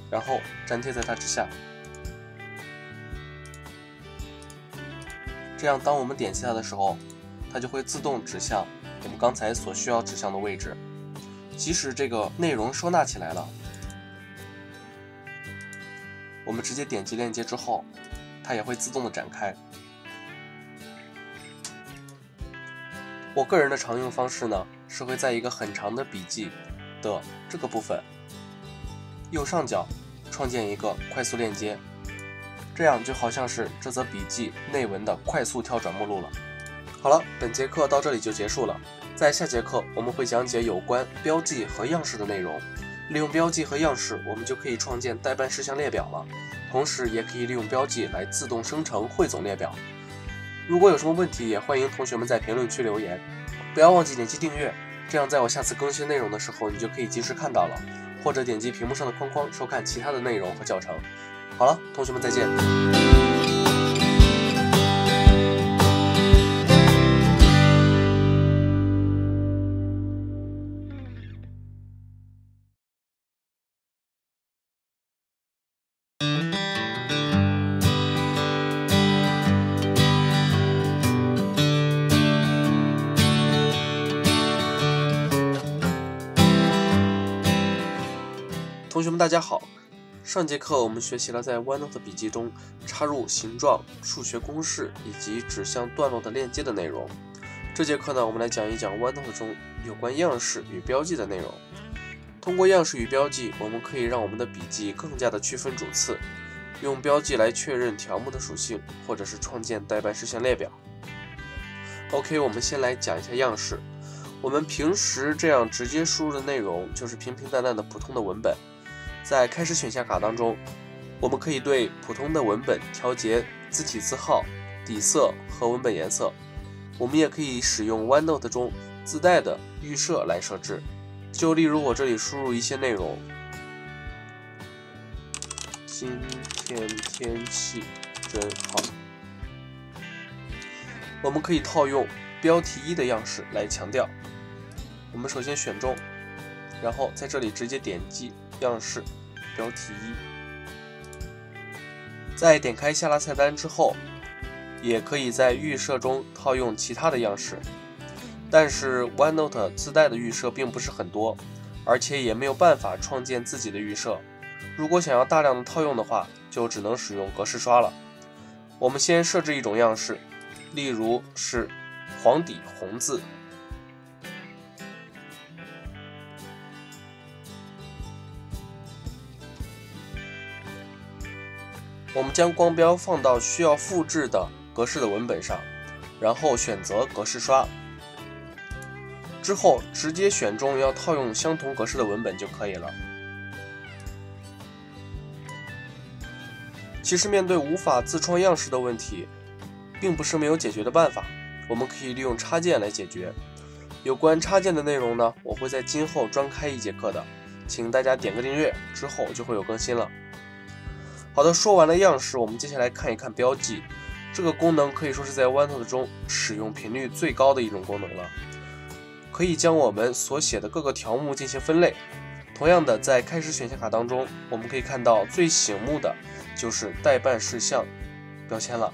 然后粘贴在它之下，这样当我们点击它的时候，它就会自动指向我们刚才所需要指向的位置。即使这个内容收纳起来了，我们直接点击链接之后，它也会自动的展开。我个人的常用方式呢，是会在一个很长的笔记的这个部分右上角创建一个快速链接，这样就好像是这则笔记内文的快速跳转目录了。好了，本节课到这里就结束了。在下节课我们会讲解有关标记和样式的内容。利用标记和样式，我们就可以创建待办事项列表了，同时也可以利用标记来自动生成汇总列表。如果有什么问题，也欢迎同学们在评论区留言。不要忘记点击订阅，这样在我下次更新内容的时候，你就可以及时看到了，或者点击屏幕上的框框收看其他的内容和教程。好了，同学们再见。同学们大家好，上节课我们学习了在 OneNote 笔记中插入形状、数学公式以及指向段落的链接的内容。这节课呢，我们来讲一讲 OneNote 中有关样式与标记的内容。通过样式与标记，我们可以让我们的笔记更加的区分主次，用标记来确认条目的属性，或者是创建待办事项列表。OK， 我们先来讲一下样式。我们平时这样直接输入的内容就是平平淡淡的普通的文本。在开始选项卡当中，我们可以对普通的文本调节字体字号、底色和文本颜色。我们也可以使用 OneNote 中自带的预设来设置。就例如我这里输入一些内容，今天天气真好。我们可以套用标题1的样式来强调。我们首先选中，然后在这里直接点击样式标题1，在点开下拉菜单之后，也可以在预设中套用其他的样式，但是 OneNote 自带的预设并不是很多，而且也没有办法创建自己的预设。如果想要大量的套用的话，就只能使用格式刷了。我们先设置一种样式，例如是黄底红字。我们将光标放到需要复制的格式的文本上，然后选择格式刷，之后直接选中要套用相同格式的文本就可以了。其实面对无法自创样式的问题，并不是没有解决的办法，我们可以利用插件来解决。有关插件的内容呢，我会在今后专开一节课的，请大家点个订阅，之后就会有更新了。好的，说完了样式，我们接下来看一看标记。这个功能可以说是在 OneNote 中使用频率最高的一种功能了，可以将我们所写的各个条目进行分类。同样的，在开始选项卡当中，我们可以看到最醒目的就是待办事项标签了。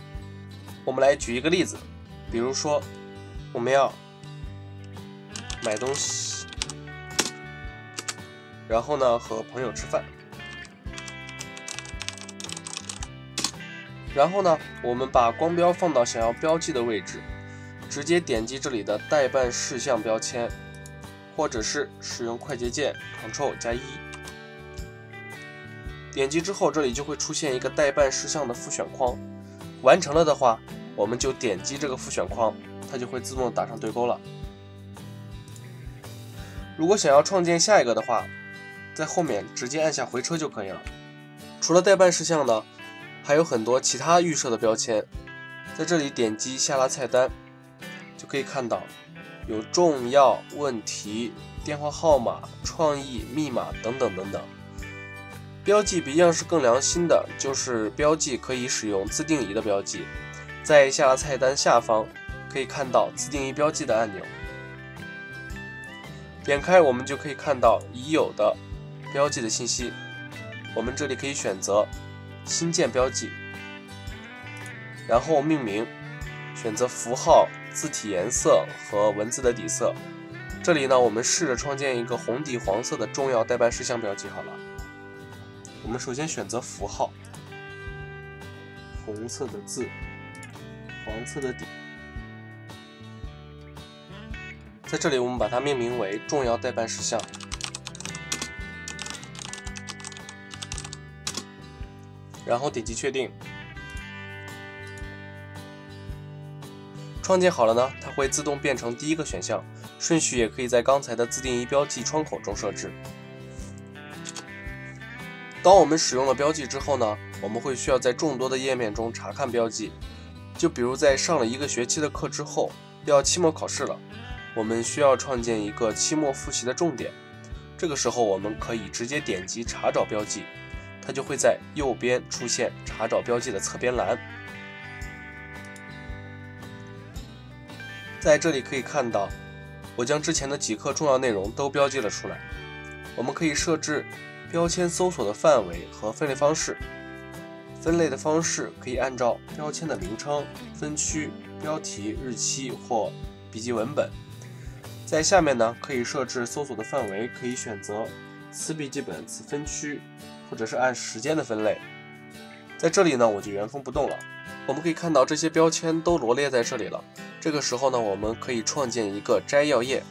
我们来举一个例子，比如说我们要买东西，然后呢和朋友吃饭，然后呢我们把光标放到想要标记的位置，直接点击这里的待办事项标签，或者是使用快捷键 Ctrl+1，点击之后这里就会出现一个待办事项的复选框，完成了的话我们就点击这个复选框，它就会自动打上对勾了。如果想要创建下一个的话，在后面直接按下回车就可以了。除了待办事项呢，还有很多其他预设的标签，在这里点击下拉菜单就可以看到有重要、问题、电话号码、创意、密码等等等等。标记比样式更良心的就是标记可以使用自定义的标记，在下拉菜单下方可以看到自定义标记的按钮，点开我们就可以看到已有的标记的信息。我们这里可以选择新建标记，然后命名，选择符号、字体颜色和文字的底色。这里呢，我们试着创建一个红底黄色的重要待办事项标记好了。我们首先选择符号，红色的字，黄色的底。在这里我们把它命名为重要待办事项，然后点击确定。创建好了呢，它会自动变成第一个选项，顺序也可以在刚才的自定义标记窗口中设置。当我们使用了标记之后呢，我们会需要在众多的页面中查看标记。就比如在上了一个学期的课之后，要期末考试了，我们需要创建一个期末复习的重点。这个时候我们可以直接点击查找标记，它就会在右边出现查找标记的侧边栏。在这里可以看到，我将之前的几课重要内容都标记了出来。我们可以设置标签搜索的范围和分类方式。分类的方式可以按照标签的名称、分区、标题、日期或笔记文本。在下面呢，可以设置搜索的范围，可以选择此笔记本、此分区，或者是按时间的分类。在这里呢，我就原封不动了。我们可以看到这些标签都罗列在这里了。这个时候呢，我们可以创建一个摘要页，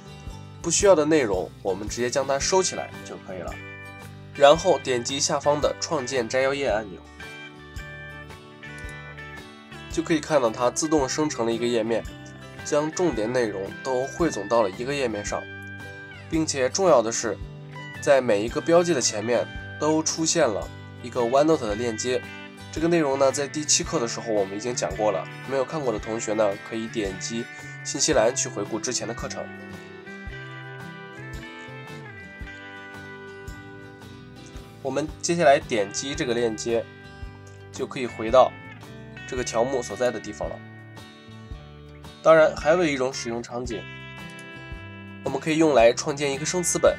不需要的内容我们直接将它收起来就可以了。然后点击下方的创建摘要页按钮，就可以看到它自动生成了一个页面，将重点内容都汇总到了一个页面上，并且重要的是，在每一个标记的前面都出现了一个 OneNote 的链接。这个内容呢，在第7课的时候我们已经讲过了，没有看过的同学呢，可以点击信息栏去回顾之前的课程。我们接下来点击这个链接，就可以回到这个条目所在的地方了。当然，还有一种使用场景，我们可以用来创建一个生词本，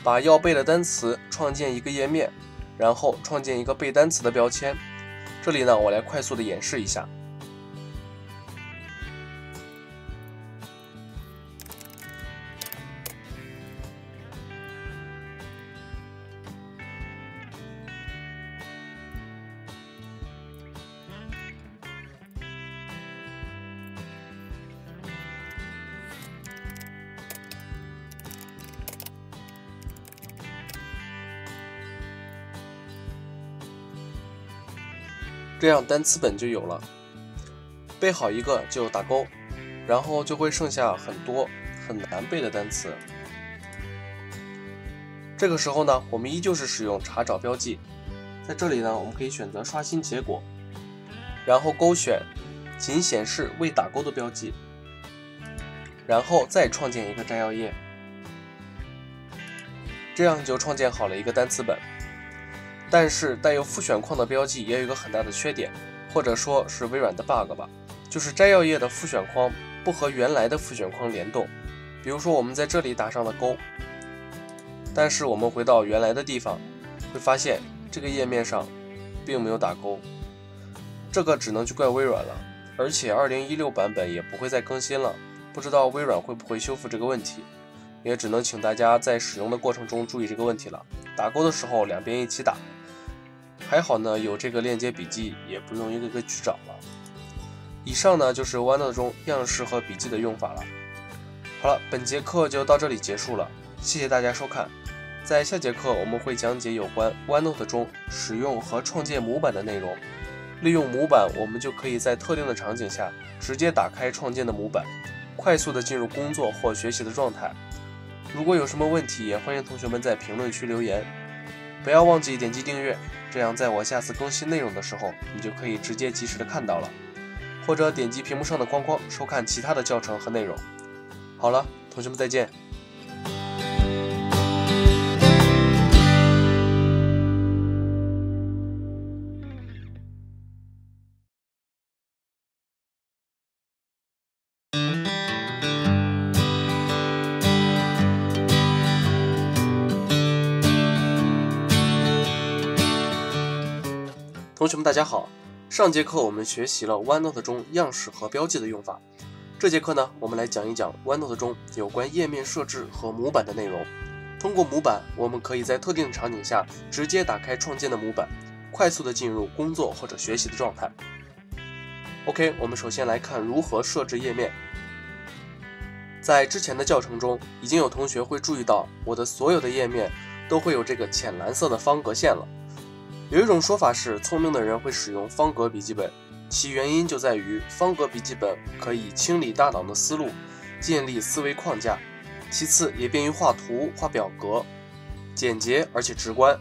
把要背的单词创建一个页面，然后创建一个背单词的标签。这里呢，我来快速的演示一下。这样单词本就有了，背好一个就打勾，然后就会剩下很多很难背的单词。这个时候呢，我们依旧是使用查找标记，在这里呢，我们可以选择刷新结果，然后勾选仅显示未打勾的标记，然后再创建一个摘要页，这样就创建好了一个单词本。但是带有复选框的标记也有一个很大的缺点，或者说是微软的 bug 吧，就是摘要页的复选框不和原来的复选框联动。比如说我们在这里打上了勾，但是我们回到原来的地方，会发现这个页面上并没有打勾，这个只能去怪微软了。而且2016版本也不会再更新了，不知道微软会不会修复这个问题，也只能请大家在使用的过程中注意这个问题了。打勾的时候两边一起打。还好呢，有这个链接笔记，也不用一个个去找了。以上呢就是 OneNote 中样式和笔记的用法了。好了，本节课就到这里结束了，谢谢大家收看。在下节课我们会讲解有关 OneNote 中使用和创建模板的内容。利用模板，我们就可以在特定的场景下直接打开创建的模板，快速的进入工作或学习的状态。如果有什么问题，也欢迎同学们在评论区留言。不要忘记点击订阅，这样在我下次更新内容的时候，你就可以直接及时的看到了。或者点击屏幕上的框框收看其他的教程和内容。好了，同学们再见。同学们大家好，上节课我们学习了 OneNote 中样式和标记的用法。这节课呢，我们来讲一讲 OneNote 中有关页面设置和模板的内容。通过模板，我们可以在特定场景下直接打开创建的模板，快速的进入工作或者学习的状态。OK， 我们首先来看如何设置页面。在之前的教程中，已经有同学会注意到我的所有的页面都会有这个浅蓝色的方格线了。有一种说法是，聪明的人会使用方格笔记本，其原因就在于方格笔记本可以清理大脑的思路，建立思维框架，其次也便于画图、画表格，简洁而且直观。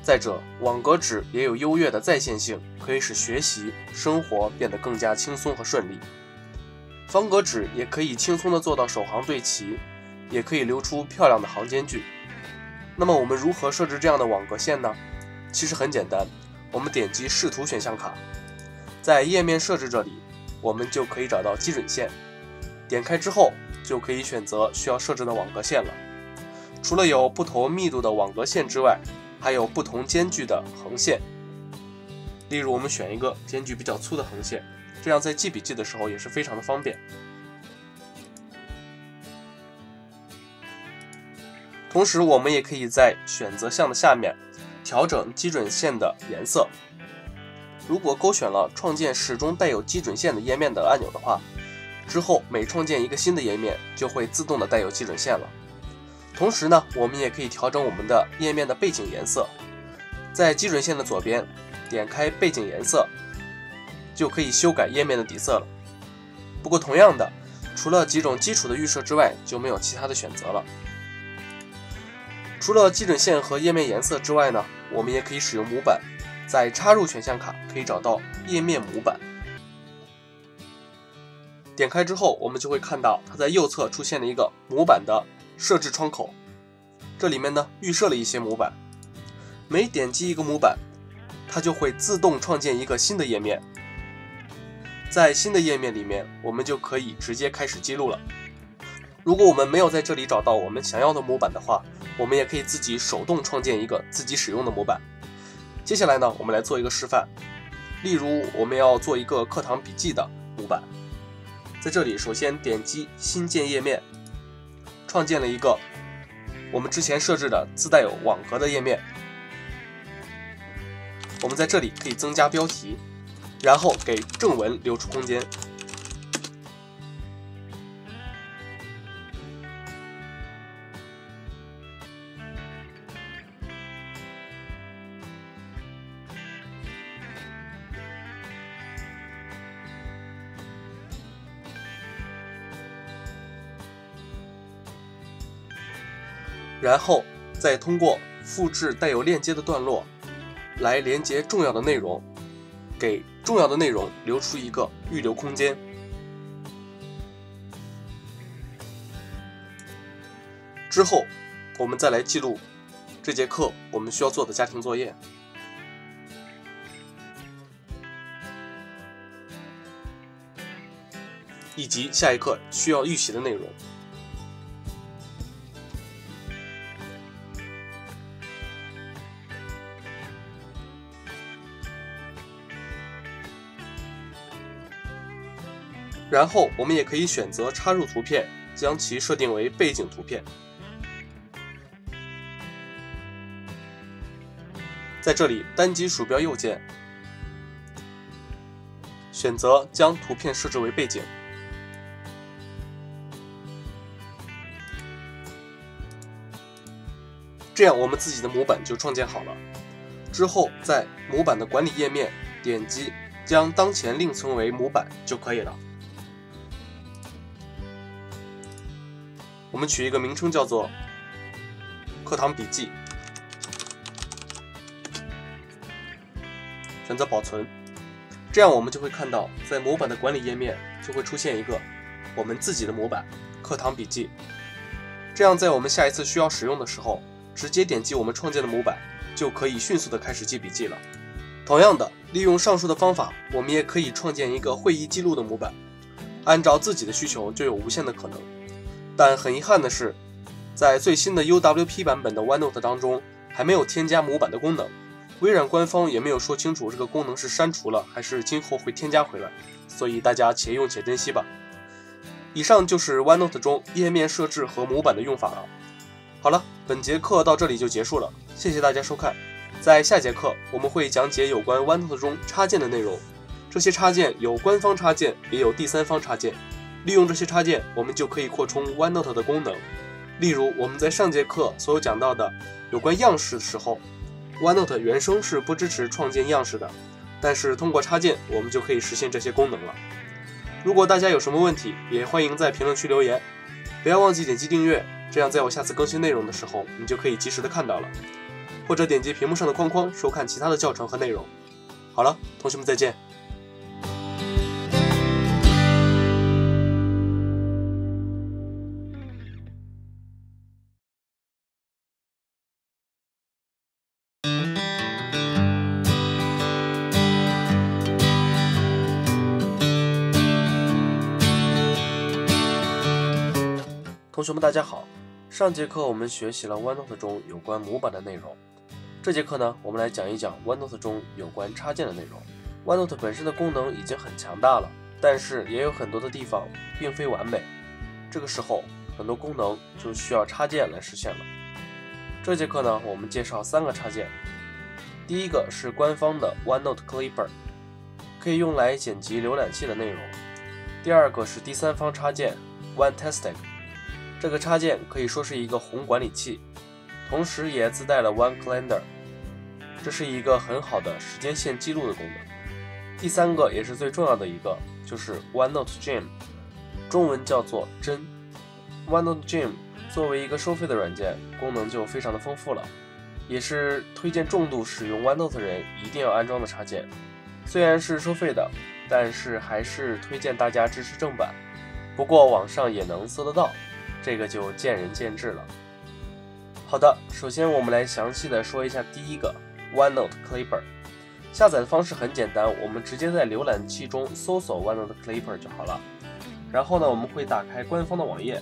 再者，网格纸也有优越的在线性，可以使学习、生活变得更加轻松和顺利。方格纸也可以轻松地做到首行对齐，也可以留出漂亮的行间距。那么我们如何设置这样的网格线呢？其实很简单，我们点击视图选项卡，在页面设置这里，我们就可以找到基准线，点开之后就可以选择需要设置的网格线了。除了有不同密度的网格线之外，还有不同间距的横线。例如我们选一个间距比较粗的横线，这样在记笔记的时候也是非常的方便。同时我们也可以在选择项的下面调整基准线的颜色。如果勾选了创建始终带有基准线的页面的按钮的话，之后每创建一个新的页面就会自动的带有基准线了。同时呢，我们也可以调整我们的页面的背景颜色，在基准线的左边点开背景颜色，就可以修改页面的底色了。不过同样的，除了几种基础的预设之外，就没有其他的选择了。除了基准线和页面颜色之外呢，我们也可以使用模板，在插入选项卡可以找到页面模板，点开之后我们就会看到它在右侧出现了一个模板的设置窗口，这里面呢预设了一些模板，每点击一个模板，它就会自动创建一个新的页面。在新的页面里面，我们就可以直接开始记录了。如果我们没有在这里找到我们想要的模板的话，我们也可以自己手动创建一个自己使用的模板。接下来呢，我们来做一个示范。例如我们要做一个课堂笔记的模板，在这里首先点击新建页面，创建了一个我们之前设置的自带有网格的页面。我们在这里可以增加标题，然后给正文留出空间。然后再通过复制带有链接的段落来连接重要的内容，给重要的内容留出一个预留空间。之后我们再来记录这节课我们需要做的家庭作业，以及下一课需要预习的内容。然后我们也可以选择插入图片，将其设定为背景图片。在这里单击鼠标右键，选择将图片设置为背景。这样我们自己的模板就创建好了。之后在模板的管理页面点击将当前另存为模板就可以了。我们取一个名称叫做课堂笔记，选择保存。这样我们就会看到在模板的管理页面就会出现一个我们自己的模板课堂笔记。这样在我们下一次需要使用的时候，直接点击我们创建的模板就可以迅速的开始记笔记了。同样的，利用上述的方法，我们也可以创建一个会议记录的模板，按照自己的需求就有无限的可能。但很遗憾的是，在最新的 UWP 版本的 OneNote 当中还没有添加模板的功能，微软官方也没有说清楚这个功能是删除了还是今后会添加回来，所以大家且用且珍惜吧。以上就是 OneNote 中页面设置和模板的用法了。好了，本节课到这里就结束了，谢谢大家收看。在下节课我们会讲解有关 OneNote 中插件的内容，这些插件有官方插件也有第三方插件，利用这些插件我们就可以扩充 OneNote 的功能。例如我们在上节课所有讲到的有关样式的时候， OneNote 原生是不支持创建样式的，但是通过插件我们就可以实现这些功能了。如果大家有什么问题，也欢迎在评论区留言，不要忘记点击订阅，这样在我下次更新内容的时候你就可以及时的看到了，或者点击屏幕上的框框收看其他的教程和内容。好了，同学们再见。同学们大家好，上节课我们学习了 OneNote 中有关模板的内容，这节课呢我们来讲一讲 OneNote 中有关插件的内容。OneNote 本身的功能已经很强大了，但是也有很多的地方并非完美，这个时候很多功能就需要插件来实现了。这节课呢我们介绍3个插件，第一个是官方的 OneNote Clipper， 可以用来剪辑浏览器的内容。第二个是第三方插件 OneTastic，这个插件可以说是一个宏管理器，同时也自带了 OneCalendar， 这是一个很好的时间线记录的功能。第三个也是最重要的一个，就是 OneNote Gem， 中文叫做真。OneNote Gem 作为一个收费的软件，功能就非常的丰富了，也是推荐重度使用 OneNote 的人一定要安装的插件。虽然是收费的，但是还是推荐大家支持正版，不过网上也能搜得到，这个就见仁见智了。好的，首先我们来详细的说一下第一个 OneNote Clipper。 下载的方式很简单，我们直接在浏览器中搜索 OneNote Clipper 就好了。然后呢，我们会打开官方的网页，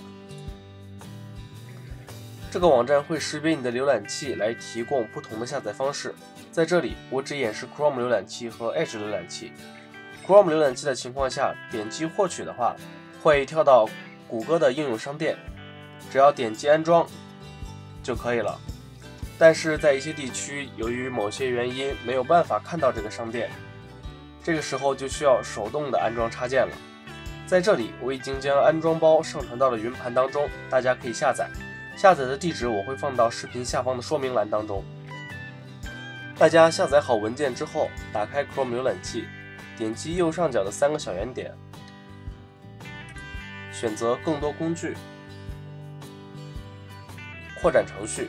这个网站会识别你的浏览器来提供不同的下载方式。在这里我只演示 Chrome 浏览器和 Edge 浏览器。 Chrome 浏览器的情况下，点击获取的话会跳到谷歌的应用商店，只要点击安装就可以了。但是在一些地区，由于某些原因没有办法看到这个商店，这个时候就需要手动的安装插件了。在这里我已经将安装包上传到了云盘当中，大家可以下载。下载的地址我会放到视频下方的说明栏当中。大家下载好文件之后，打开 Chrome 浏览器，点击右上角的3个小圆点，选择更多工具，扩展程序。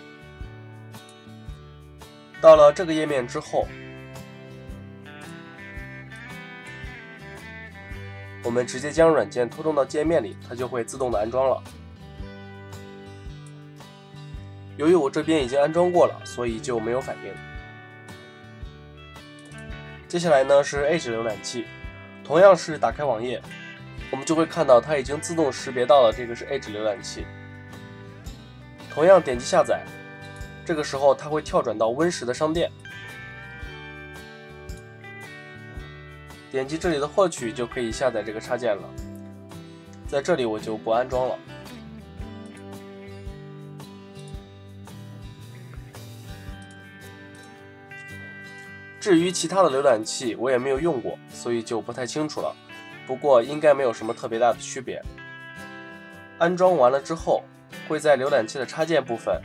到了这个页面之后，我们直接将软件拖动到界面里，它就会自动的安装了。由于我这边已经安装过了，所以就没有反应。接下来呢是 Edge 浏览器，同样是打开网页，我们就会看到它已经自动识别到了这个是 Edge 浏览器。同样点击下载，这个时候它会跳转到 Win10的商店，点击这里的获取就可以下载这个插件了。在这里我就不安装了。至于其他的浏览器我也没有用过，所以就不太清楚了，不过应该没有什么特别大的区别。安装完了之后，会在浏览器的插件部分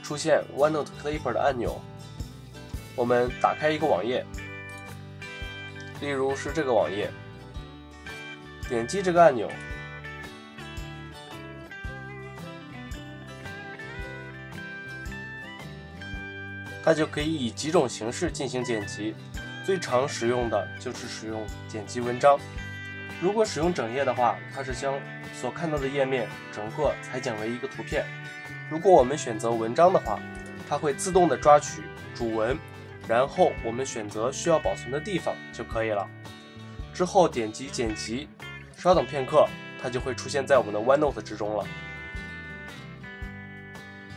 出现 OneNote Clipper 的按钮，我们打开一个网页，例如是这个网页，点击这个按钮，它就可以以几种形式进行剪辑，最常使用的就是使用剪辑文章。如果使用整页的话，它是将所看到的页面整个裁剪为一个图片。如果我们选择文章的话，它会自动的抓取主文，然后我们选择需要保存的地方就可以了。之后点击剪辑，稍等片刻，它就会出现在我们的 OneNote 之中了。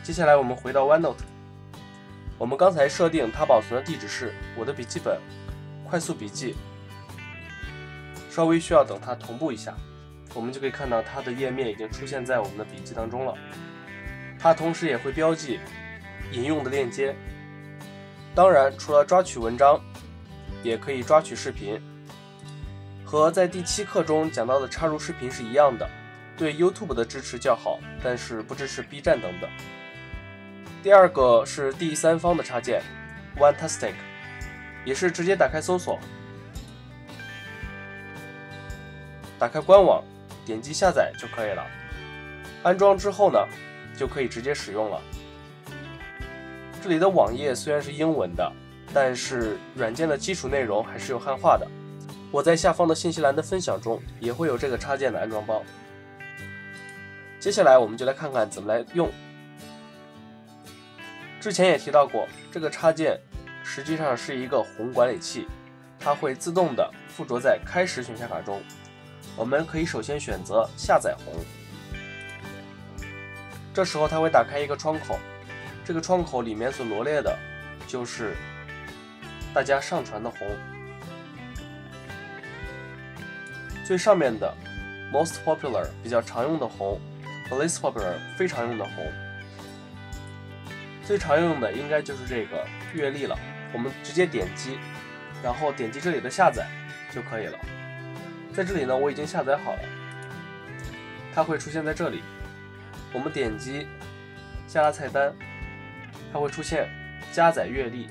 接下来我们回到 OneNote， 我们刚才设定它保存的地址是我的笔记本、快速笔记，稍微需要等它同步一下，我们就可以看到它的页面已经出现在我们的笔记当中了。它同时也会标记引用的链接。当然，除了抓取文章，也可以抓取视频，和在第7课中讲到的插入视频是一样的，对 YouTube 的支持较好，但是不支持 B 站等等。第二个是第三方的插件 OneTastic， 也是直接打开搜索，打开官网，点击下载就可以了。安装之后呢，就可以直接使用了。这里的网页虽然是英文的，但是软件的基础内容还是有汉化的。我在下方的信息栏的分享中也会有这个插件的安装包。接下来我们就来看看怎么来用。之前也提到过，这个插件实际上是一个宏管理器，它会自动的附着在开始选项卡中。我们可以首先选择下载宏，这时候它会打开一个窗口，这个窗口里面所罗列的就是大家上传的宏。最上面的 Most Popular 比较常用的宏和 Least Popular 非常用的宏。最常用的应该就是这个阅历了，我们直接点击，然后点击这里的下载就可以了。在这里呢，我已经下载好了，它会出现在这里。我们点击下拉菜单，它会出现加载阅历。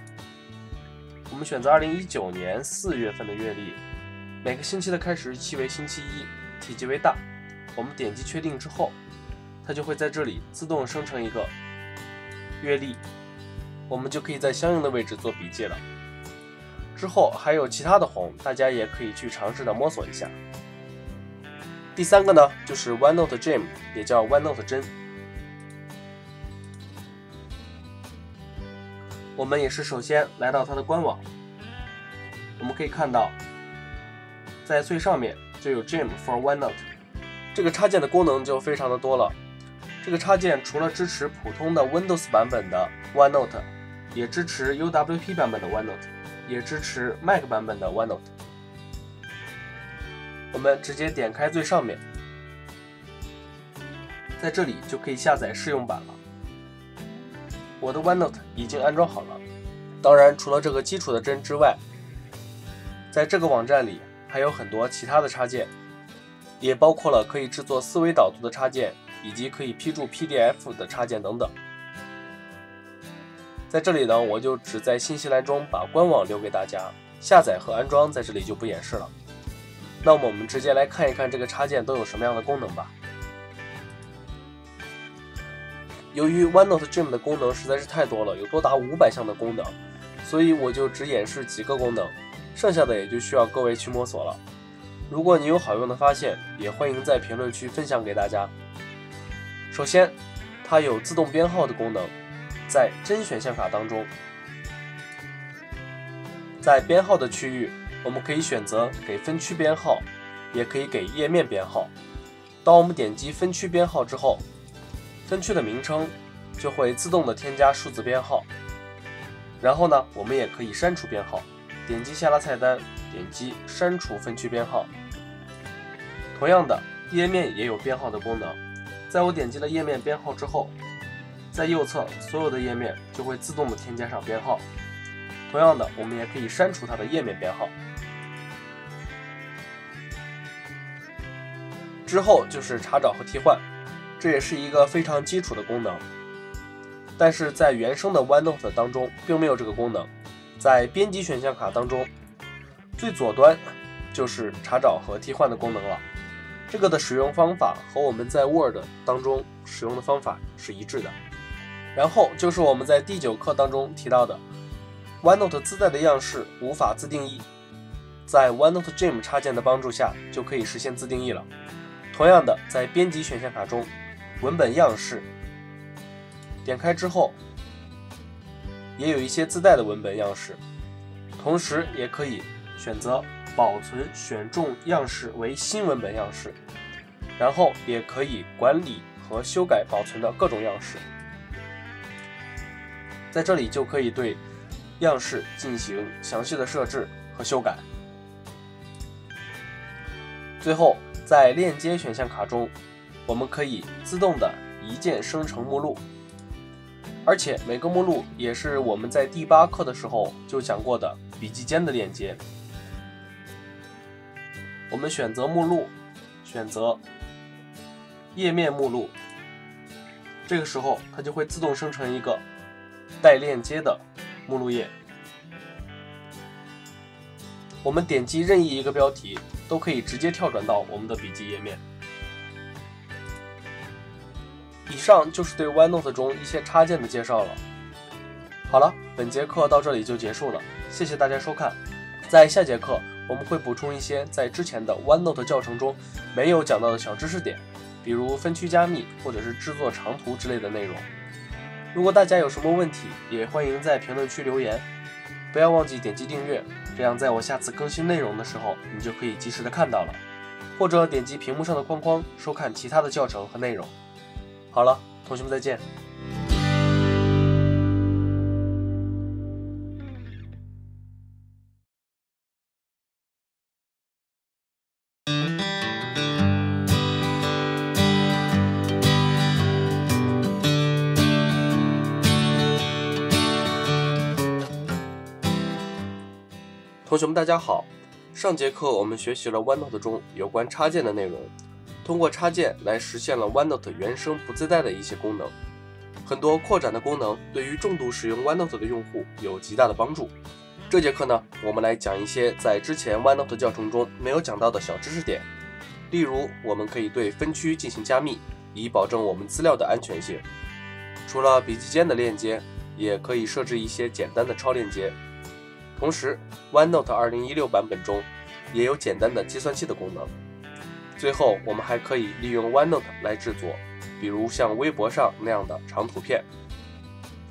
我们选择2019年4月份的阅历，每个星期的开始日期为星期一，体积为大。我们点击确定之后，它就会在这里自动生成一个阅历，我们就可以在相应的位置做笔记了。之后还有其他的宏，大家也可以去尝试的摸索一下。第三个呢，就是 OneNote Gem， 也叫 OneNote 针。我们也是首先来到它的官网，我们可以看到，在最上面就有 Gem for OneNote， 这个插件的功能就非常的多了。这个插件除了支持普通的 Windows 版本的 OneNote， 也支持 UWP 版本的 OneNote， 也支持 Mac 版本的 OneNote。我们直接点开最上面，在这里就可以下载试用版了。我的 OneNote 已经安装好了。当然，除了这个基础的针之外，在这个网站里还有很多其他的插件，也包括了可以制作思维导图的插件，以及可以批注 PDF 的插件等等。在这里呢，我就只在信息栏中把官网留给大家，下载和安装在这里就不演示了。那么我们直接来看一看这个插件都有什么样的功能吧。由于 OneNote Gem 的功能实在是太多了，有多达500项的功能，所以我就只演示几个功能，剩下的也就需要各位去摸索了。如果你有好用的发现，也欢迎在评论区分享给大家。首先，它有自动编号的功能。在真选项卡当中，在编号的区域，我们可以选择给分区编号，也可以给页面编号。当我们点击分区编号之后，分区的名称就会自动的添加数字编号。然后呢，我们也可以删除编号，点击下拉菜单，点击删除分区编号。同样的，页面也有编号的功能。在我点击了页面编号之后，在右侧所有的页面就会自动的添加上编号。同样的，我们也可以删除它的页面编号。之后就是查找和替换，这也是一个非常基础的功能，但是在原生的 OneNote 当中并没有这个功能。在编辑选项卡当中，最左端就是查找和替换的功能了。这个的使用方法和我们在 Word 当中使用的方法是一致的。然后就是我们在第9课当中提到的 OneNote 自带的样式无法自定义，在 OneNote Gem 插件的帮助下就可以实现自定义了。同样的，在编辑选项卡中，文本样式点开之后也有一些自带的文本样式，同时也可以选择保存选中样式为新文本样式，然后也可以管理和修改保存的各种样式。在这里就可以对样式进行详细的设置和修改。最后，在链接选项卡中，我们可以自动的一键生成目录，而且每个目录也是我们在第8课的时候就讲过的笔记间的链接。我们选择目录，选择页面目录，这个时候它就会自动生成一个带链接的目录页。我们点击任意一个标题，都可以直接跳转到我们的笔记页面。以上就是对 OneNote 中一些插件的介绍了。好了，本节课到这里就结束了，谢谢大家收看。在下节课我们会补充一些在之前的 OneNote 教程中没有讲到的小知识点，比如分区加密或者是制作长图之类的内容。如果大家有什么问题，也欢迎在评论区留言。不要忘记点击订阅，这样在我下次更新内容的时候，你就可以及时的看到了。或者点击屏幕上的框框收看其他的教程和内容。好了，同学们再见。同学们大家好，上节课我们学习了 OneNote 中有关插件的内容，通过插件来实现了 OneNote 原生不自带的一些功能。很多扩展的功能对于重度使用 OneNote 的用户有极大的帮助。这节课呢，我们来讲一些在之前 OneNote 教程中没有讲到的小知识点。例如，我们可以对分区进行加密，以保证我们资料的安全性。除了笔记间的链接，也可以设置一些简单的超链接。同时 OneNote 2016版本中也有简单的计算器的功能。最后，我们还可以利用 OneNote 来制作，比如像微博上那样的长图片。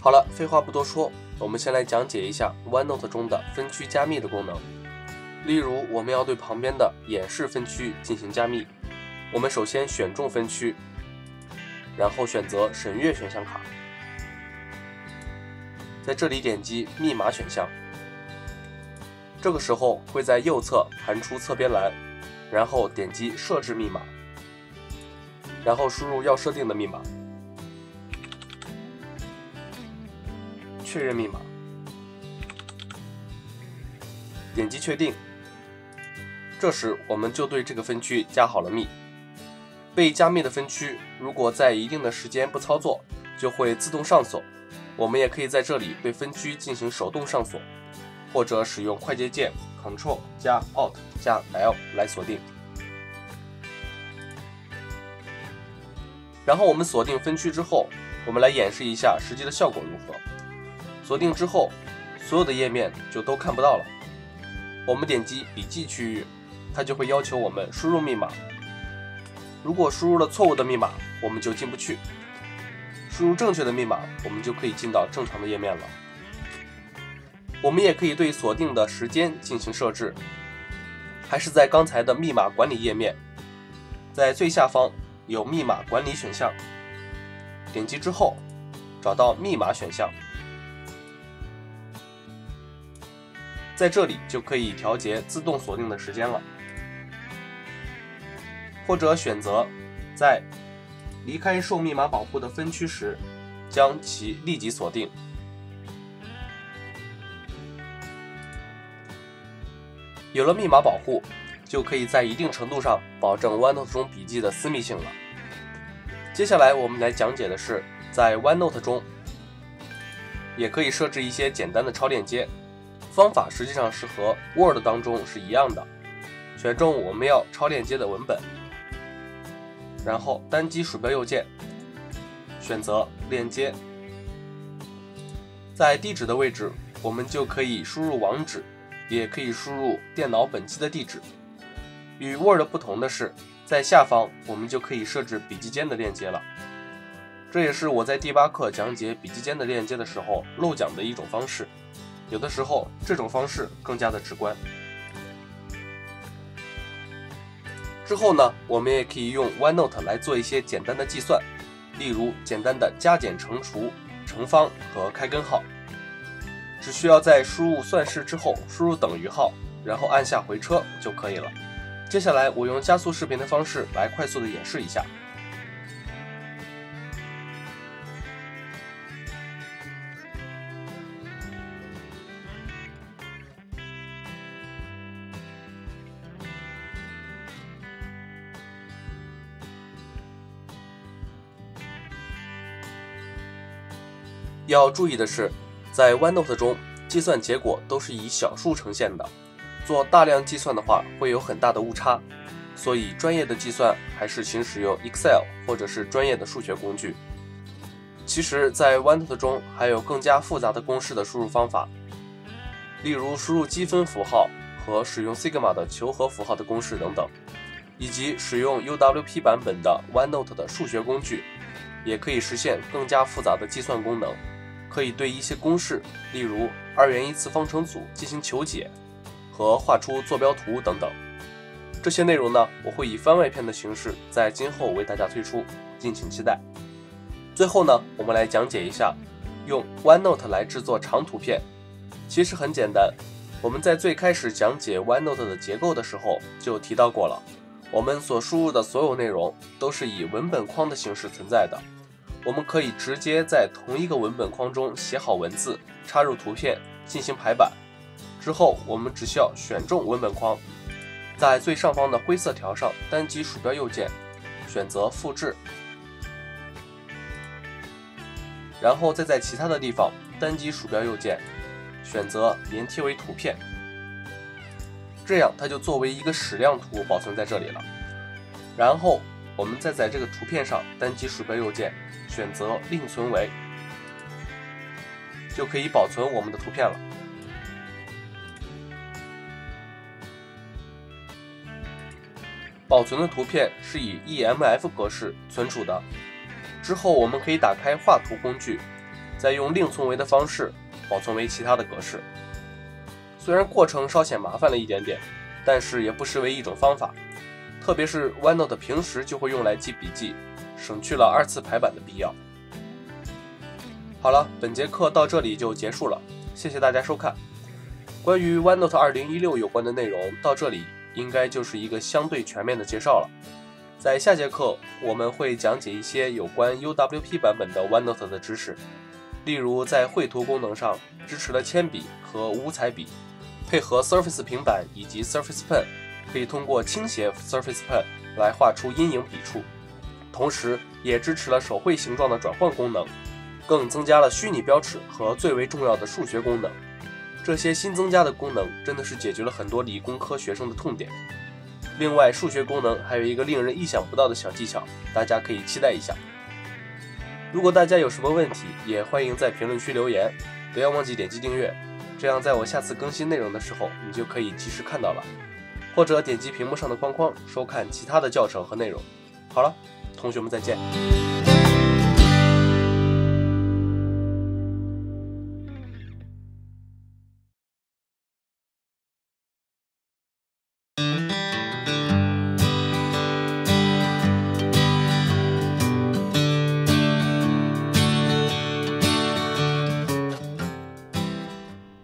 好了，废话不多说，我们先来讲解一下 OneNote 中的分区加密的功能。例如，我们要对旁边的演示分区进行加密，我们首先选中分区，然后选择审阅选项卡，在这里点击密码选项。这个时候会在右侧弹出侧边栏，然后点击设置密码，然后输入要设定的密码，确认密码，点击确定。这时我们就对这个分区加好了密。被加密的分区如果在一定的时间不操作，就会自动上锁。我们也可以在这里对分区进行手动上锁，或者使用快捷键 Ctrl 加 Alt 加 L 来锁定。然后我们锁定分区之后，我们来演示一下实际的效果如何。锁定之后，所有的页面就都看不到了。我们点击笔记区域，它就会要求我们输入密码。如果输入了错误的密码，我们就进不去。输入正确的密码，我们就可以进到正常的页面了。我们也可以对锁定的时间进行设置，还是在刚才的密码管理页面，在最下方有密码管理选项，点击之后找到密码选项，在这里就可以调节自动锁定的时间了，或者选择在离开受密码保护的分区时将其立即锁定。有了密码保护，就可以在一定程度上保证 OneNote 中笔记的私密性了。接下来我们来讲解的是，在 OneNote 中也可以设置一些简单的超链接，方法实际上是和 Word 当中是一样的。选中我们要超链接的文本，然后单击鼠标右键，选择链接。在地址的位置，我们就可以输入网址，也可以输入电脑本机的地址。与 Word 不同的是，在下方我们就可以设置笔记间的链接了。这也是我在第8课讲解笔记间的链接的时候漏讲的一种方式，有的时候这种方式更加的直观。之后呢，我们也可以用 OneNote 来做一些简单的计算，例如简单的加减乘除、乘方和开根号。只需要在输入算式之后输入等于号，然后按下回车就可以了。接下来我用加速视频的方式来快速的演示一下。要注意的是，在 OneNote 中，计算结果都是以小数呈现的，做大量计算的话会有很大的误差，所以专业的计算还是请使用 Excel 或者是专业的数学工具。其实，在 OneNote 中还有更加复杂的公式的输入方法，例如输入积分符号和使用 Sigma 的求和符号的公式等等，以及使用 UWP 版本的 OneNote 的数学工具，也可以实现更加复杂的计算功能。可以对一些公式，例如2元一次方程组进行求解和画出坐标图等等。这些内容呢，我会以番外篇的形式在今后为大家推出，敬请期待。最后呢，我们来讲解一下用 OneNote 来制作长图片。其实很简单，我们在最开始讲解 OneNote 的结构的时候就提到过了，我们所输入的所有内容都是以文本框的形式存在的。我们可以直接在同一个文本框中写好文字，插入图片进行排版。之后我们只需要选中文本框，在最上方的灰色条上单击鼠标右键，选择复制，然后再在其他的地方单击鼠标右键，选择粘贴为图片。这样它就作为一个矢量图保存在这里了。然后我们再在这个图片上单击鼠标右键，选择另存为，就可以保存我们的图片了。保存的图片是以 EMF 格式存储的。之后我们可以打开画图工具，再用另存为的方式保存为其他的格式。虽然过程稍显麻烦了一点点，但是也不失为一种方法。特别是 OneNote 平时就会用来记笔记，省去了2次排版的必要。好了，本节课到这里就结束了，谢谢大家收看。关于 OneNote 2016有关的内容到这里应该就是一个相对全面的介绍了。在下节课我们会讲解一些有关 UWP 版本的 OneNote 的知识，例如在绘图功能上支持了铅笔和五彩笔，配合 Surface 平板以及 Surface Pen， 可以通过倾斜 Surface Pen 来画出阴影笔触，同时也支持了手绘形状的转换功能，更增加了虚拟标尺和最为重要的数学功能。这些新增加的功能真的是解决了很多理工科学生的痛点。另外，数学功能还有一个令人意想不到的小技巧，大家可以期待一下。如果大家有什么问题，也欢迎在评论区留言，不要忘记点击订阅，这样在我下次更新内容的时候，你就可以及时看到了。或者点击屏幕上的框框，收看其他的教程和内容。好了，同学们再见。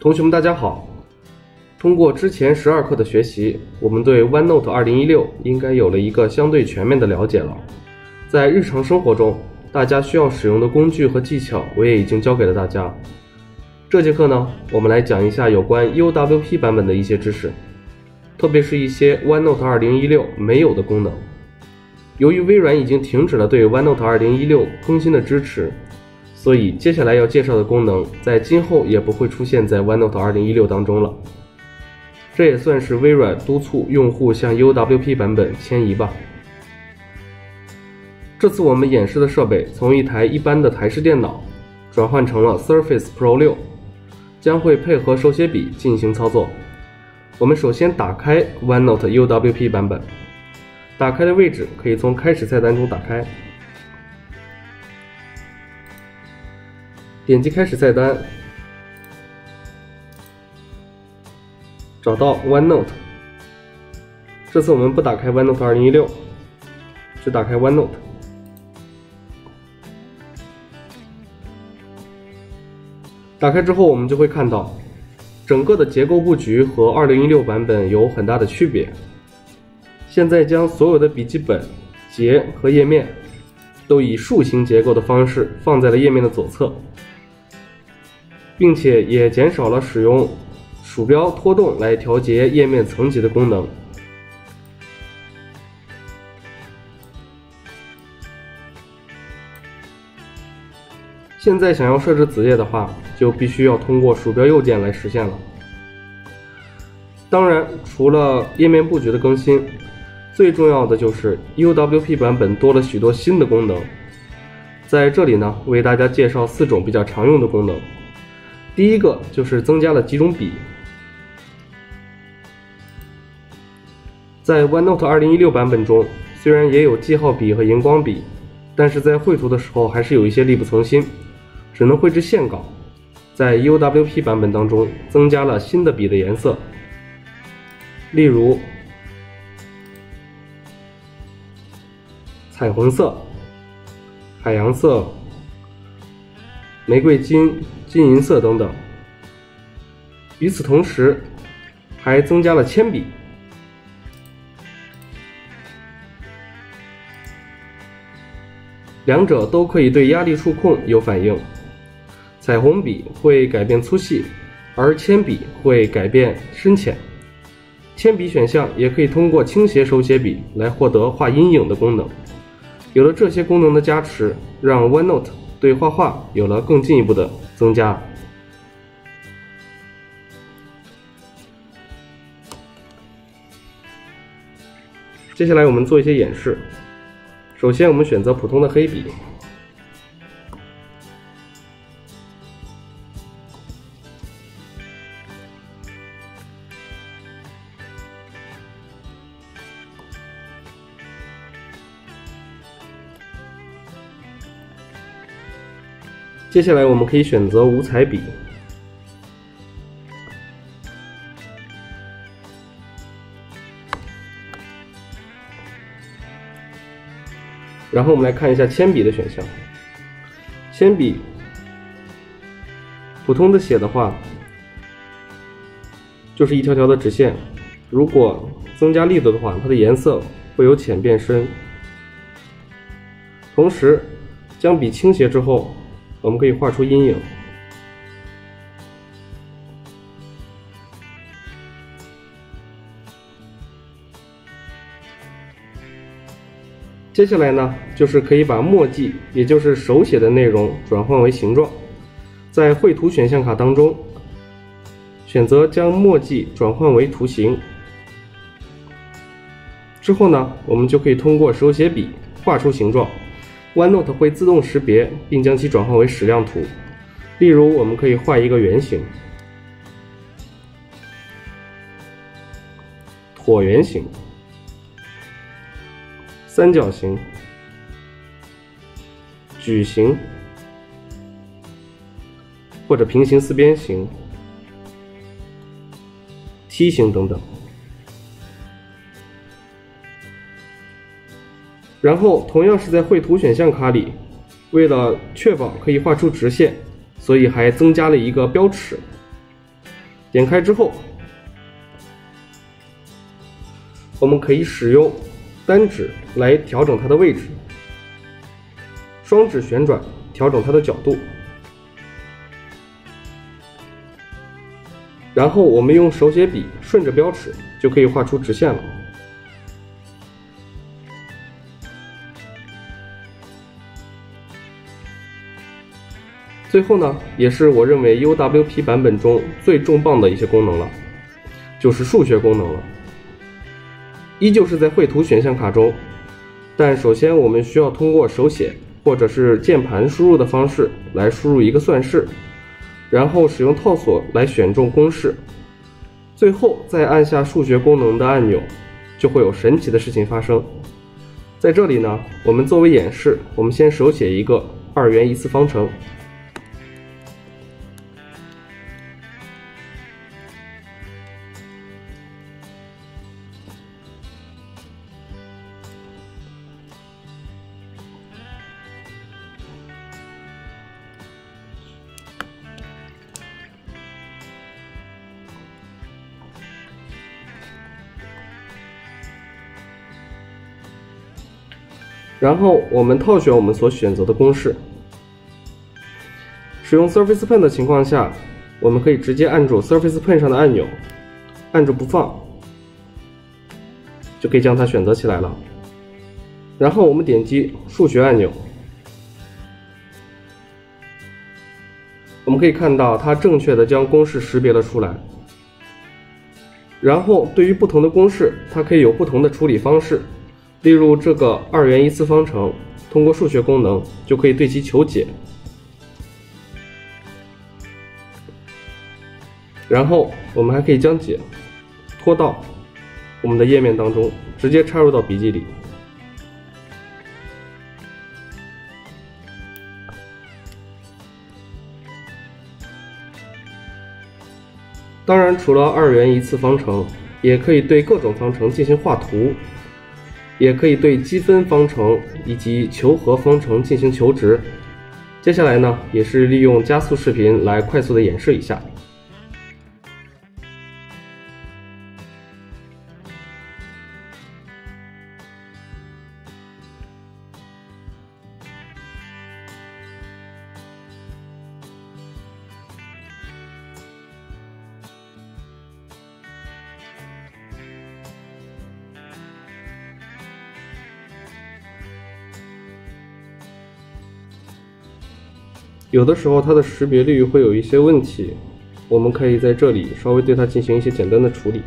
同学们大家好，通过之前12课的学习，我们对 OneNote 2016应该有了一个相对全面的了解了。在日常生活中，大家需要使用的工具和技巧，我也已经教给了大家。这节课呢，我们来讲一下有关 UWP 版本的一些知识，特别是一些 OneNote 2016没有的功能。由于微软已经停止了对 OneNote 2016更新的支持，所以接下来要介绍的功能在今后也不会出现在 OneNote 2016当中了。这也算是微软督促用户向 UWP 版本迁移吧。这次我们演示的设备从一台一般的台式电脑转换成了 Surface Pro 6，将会配合手写笔进行操作。我们首先打开 OneNote UWP 版本，打开的位置可以从开始菜单中打开，点击开始菜单，找到 OneNote。这次我们不打开 OneNote 2016，只打开 OneNote。打开之后，我们就会看到整个的结构布局和2016版本有很大的区别。现在将所有的笔记本、节和页面都以树形结构的方式放在了页面的左侧，并且也减少了使用鼠标拖动来调节页面层级的功能。现在想要设置子页的话，就必须要通过鼠标右键来实现了。当然，除了页面布局的更新，最重要的就是 UWP 版本多了许多新的功能。在这里呢，为大家介绍4种比较常用的功能。第一个就是增加了几种笔。在 OneNote 2016版本中，虽然也有记号笔和荧光笔，但是在绘图的时候还是有一些力不从心，只能绘制线稿。在 UWP 版本当中，增加了新的笔的颜色，例如彩虹色、海洋色、玫瑰金、金银色等等。与此同时，还增加了铅笔。两者都可以对压力触控有反应。彩虹笔会改变粗细，而铅笔会改变深浅。铅笔选项也可以通过倾斜手写笔来获得画阴影的功能。有了这些功能的加持，让 OneNote 对画画有了更进一步的增加。接下来我们做一些演示。首先我们选择普通的黑笔，接下来我们可以选择五彩笔，然后我们来看一下铅笔的选项。铅笔普通的写的话，就是一条条的直线，如果增加力度的话，它的颜色会由浅变深。同时将笔倾斜之后，我们可以画出阴影。接下来呢，就是可以把墨迹，也就是手写的内容转换为形状。在绘图选项卡当中，选择将墨迹转换为图形。之后呢，我们就可以通过手写笔画出形状。OneNote 会自动识别并将其转换为矢量图。例如，我们可以画一个圆形、椭圆形、三角形、矩形或者平行四边形、梯形等等。然后同样是在绘图选项卡里，为了确保可以画出直线，所以还增加了一个标尺。点开之后，我们可以使用单指来调整它的位置，双指旋转调整它的角度，然后我们用手写笔顺着标尺就可以画出直线了。最后呢，也是我认为 UWP 版本中最重磅的一些功能了，就是数学功能了。依旧是在绘图选项卡中，但首先我们需要通过手写或者是键盘输入的方式来输入一个算式，然后使用套索来选中公式，最后再按下数学功能的按钮，就会有神奇的事情发生。在这里呢，我们作为演示，我们先手写一个2元一次方程。然后我们套选我们所选择的公式。使用 Surface Pen 的情况下，我们可以直接按住 Surface Pen 上的按钮，按住不放，就可以将它选择起来了。然后我们点击数学按钮，我们可以看到它正确的将公式识别了出来。然后对于不同的公式，它可以有不同的处理方式。例如这个2元一次方程，通过数学功能就可以对其求解。然后我们还可以将解拖到我们的页面当中，直接插入到笔记里。当然，除了2元一次方程，也可以对各种方程进行画图。也可以对积分方程以及求和方程进行求值。接下来呢，也是利用加速视频来快速的演示一下。有的时候它的识别率会有一些问题，我们可以在这里稍微对它进行一些简单的处理。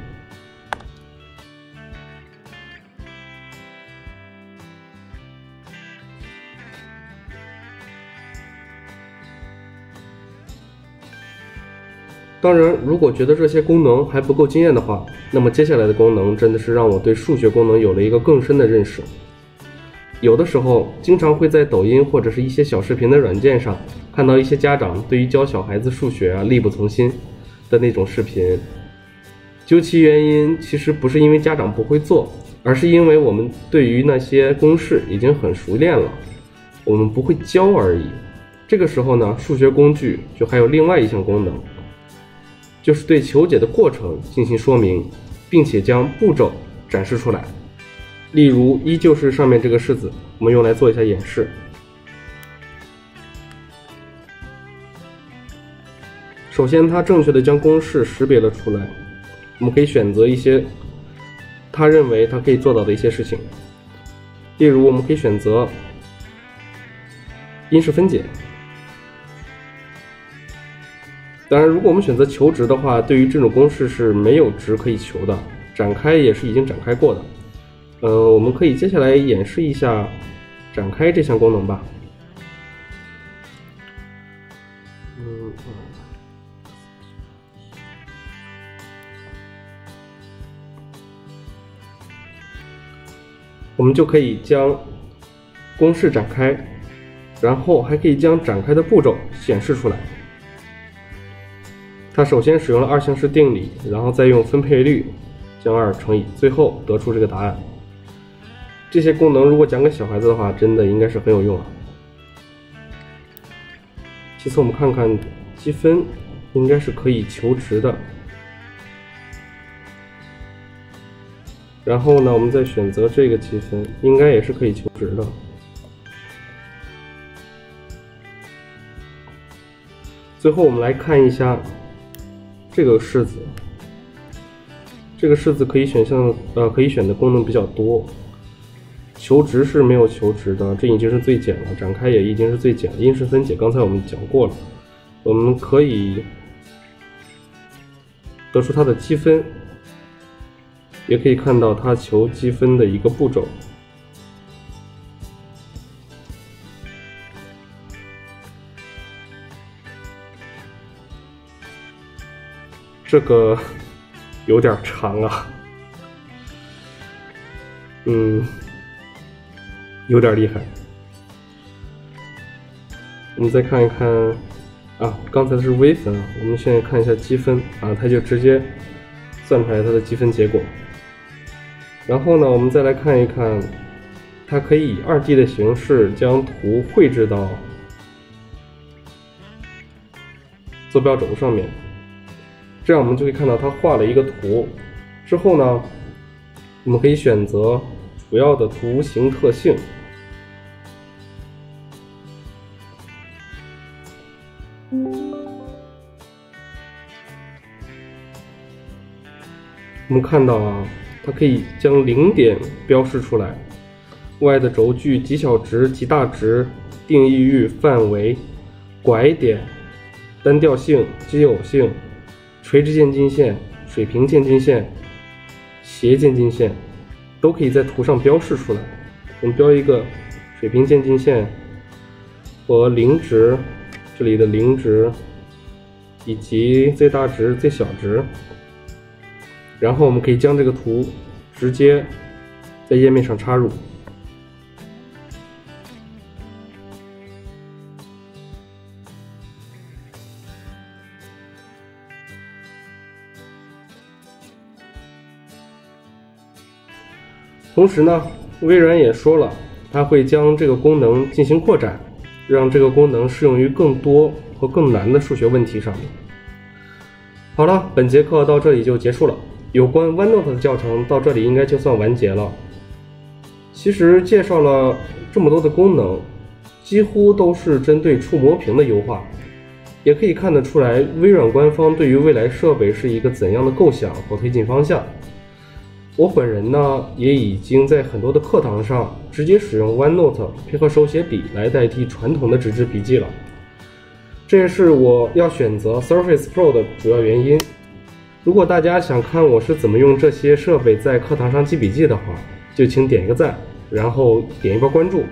当然，如果觉得这些功能还不够惊艳的话，那么接下来的功能真的是让我对数学功能有了一个更深的认识。有的时候经常会在抖音或者是一些小视频的软件上看到一些家长对于教小孩子数学力不从心的那种视频。究其原因，其实不是因为家长不会做，而是因为我们对于那些公式已经很熟练了，我们不会教而已。这个时候呢，数学工具就还有另外一项功能，就是对求解的过程进行说明，并且将步骤展示出来。例如依旧是上面这个式子，我们用来做一下演示。首先它正确的将公式识别了出来，我们可以选择一些他认为他可以做到的一些事情。例如我们可以选择因式分解。当然如果我们选择求值的话，对于这种公式是没有值可以求的，展开也是已经展开过的。我们可以接下来演示一下展开这项功能吧。我们就可以将公式展开，然后还可以将展开的步骤显示出来。它首先使用了2项式定理，然后再用分配率将2乘以，最后得出这个答案。这些功能如果讲给小孩子的话，真的应该是很有用啊。其次我们看看积分，应该是可以求值的。然后呢，我们再选择这个积分，应该也是可以求值的。最后我们来看一下这个式子，这个式子可以选的功能比较多。求值是没有求值的，这已经是最简了，展开也已经是最简了。因式分解刚才我们讲过了，我们可以得出它的积分，也可以看到它求积分的一个步骤。这个有点长啊，有点厉害。我们再看一看啊，刚才是微分啊，我们现在看一下积分啊，它就直接算出来它的积分结果。然后呢，我们再来看一看，它可以以2D 的形式将图绘制到坐标轴上面，这样我们就可以看到它画了一个图。之后呢，我们可以选择主要的图形特性。我们看到啊，它可以将0点标示出来 ，y 的轴距、极小值、极大值、定义域、范围、拐点、单调性、奇偶性、垂直渐近线、水平渐近线、斜渐近线，都可以在图上标示出来。我们标一个水平渐近线和0值，这里的0值以及最大值、最小值。然后我们可以将这个图直接在页面上插入。同时呢，微软也说了，它会将这个功能进行扩展，让这个功能适用于更多和更难的数学问题上面。好了，本节课到这里就结束了。有关 OneNote 的教程到这里应该就算完结了。其实介绍了这么多的功能，几乎都是针对触摸屏的优化，也可以看得出来微软官方对于未来设备是一个怎样的构想和推进方向。我本人呢，也已经在很多的课堂上直接使用 OneNote 配合手写笔来代替传统的纸质笔记了。这也是我要选择 Surface Pro 的主要原因。如果大家想看我是怎么用这些设备在课堂上记笔记的话，就请点一个赞，然后点一波关注。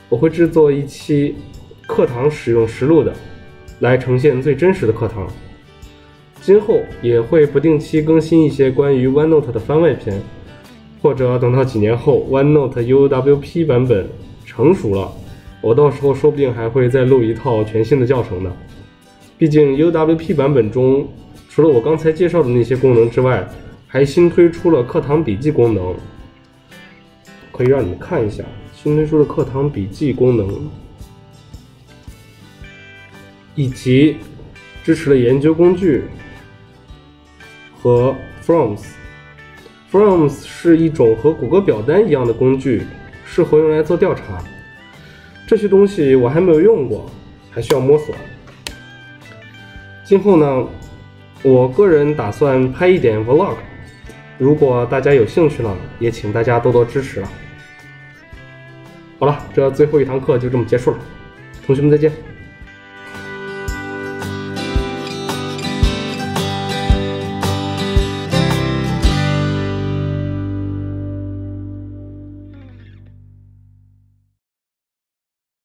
我会制作一期课堂使用实录的，来呈现最真实的课堂。今后也会不定期更新一些关于 OneNote 的番外篇，或者等到几年后 OneNote UWP 版本成熟了，我到时候说不定还会再录一套全新的教程呢。毕竟 UWP 版本中除了我刚才介绍的那些功能之外，还新推出了课堂笔记功能，可以让你们看一下新推出的课堂笔记功能，以及支持了研究工具和 Forms。Forms 是一种和谷歌表单一样的工具，适合用来做调查。这些东西我还没有用过，还需要摸索。今后呢，我个人打算拍一点 vlog， 如果大家有兴趣了，也请大家多多支持了。好了，这最后一堂课就这么结束了，同学们再见。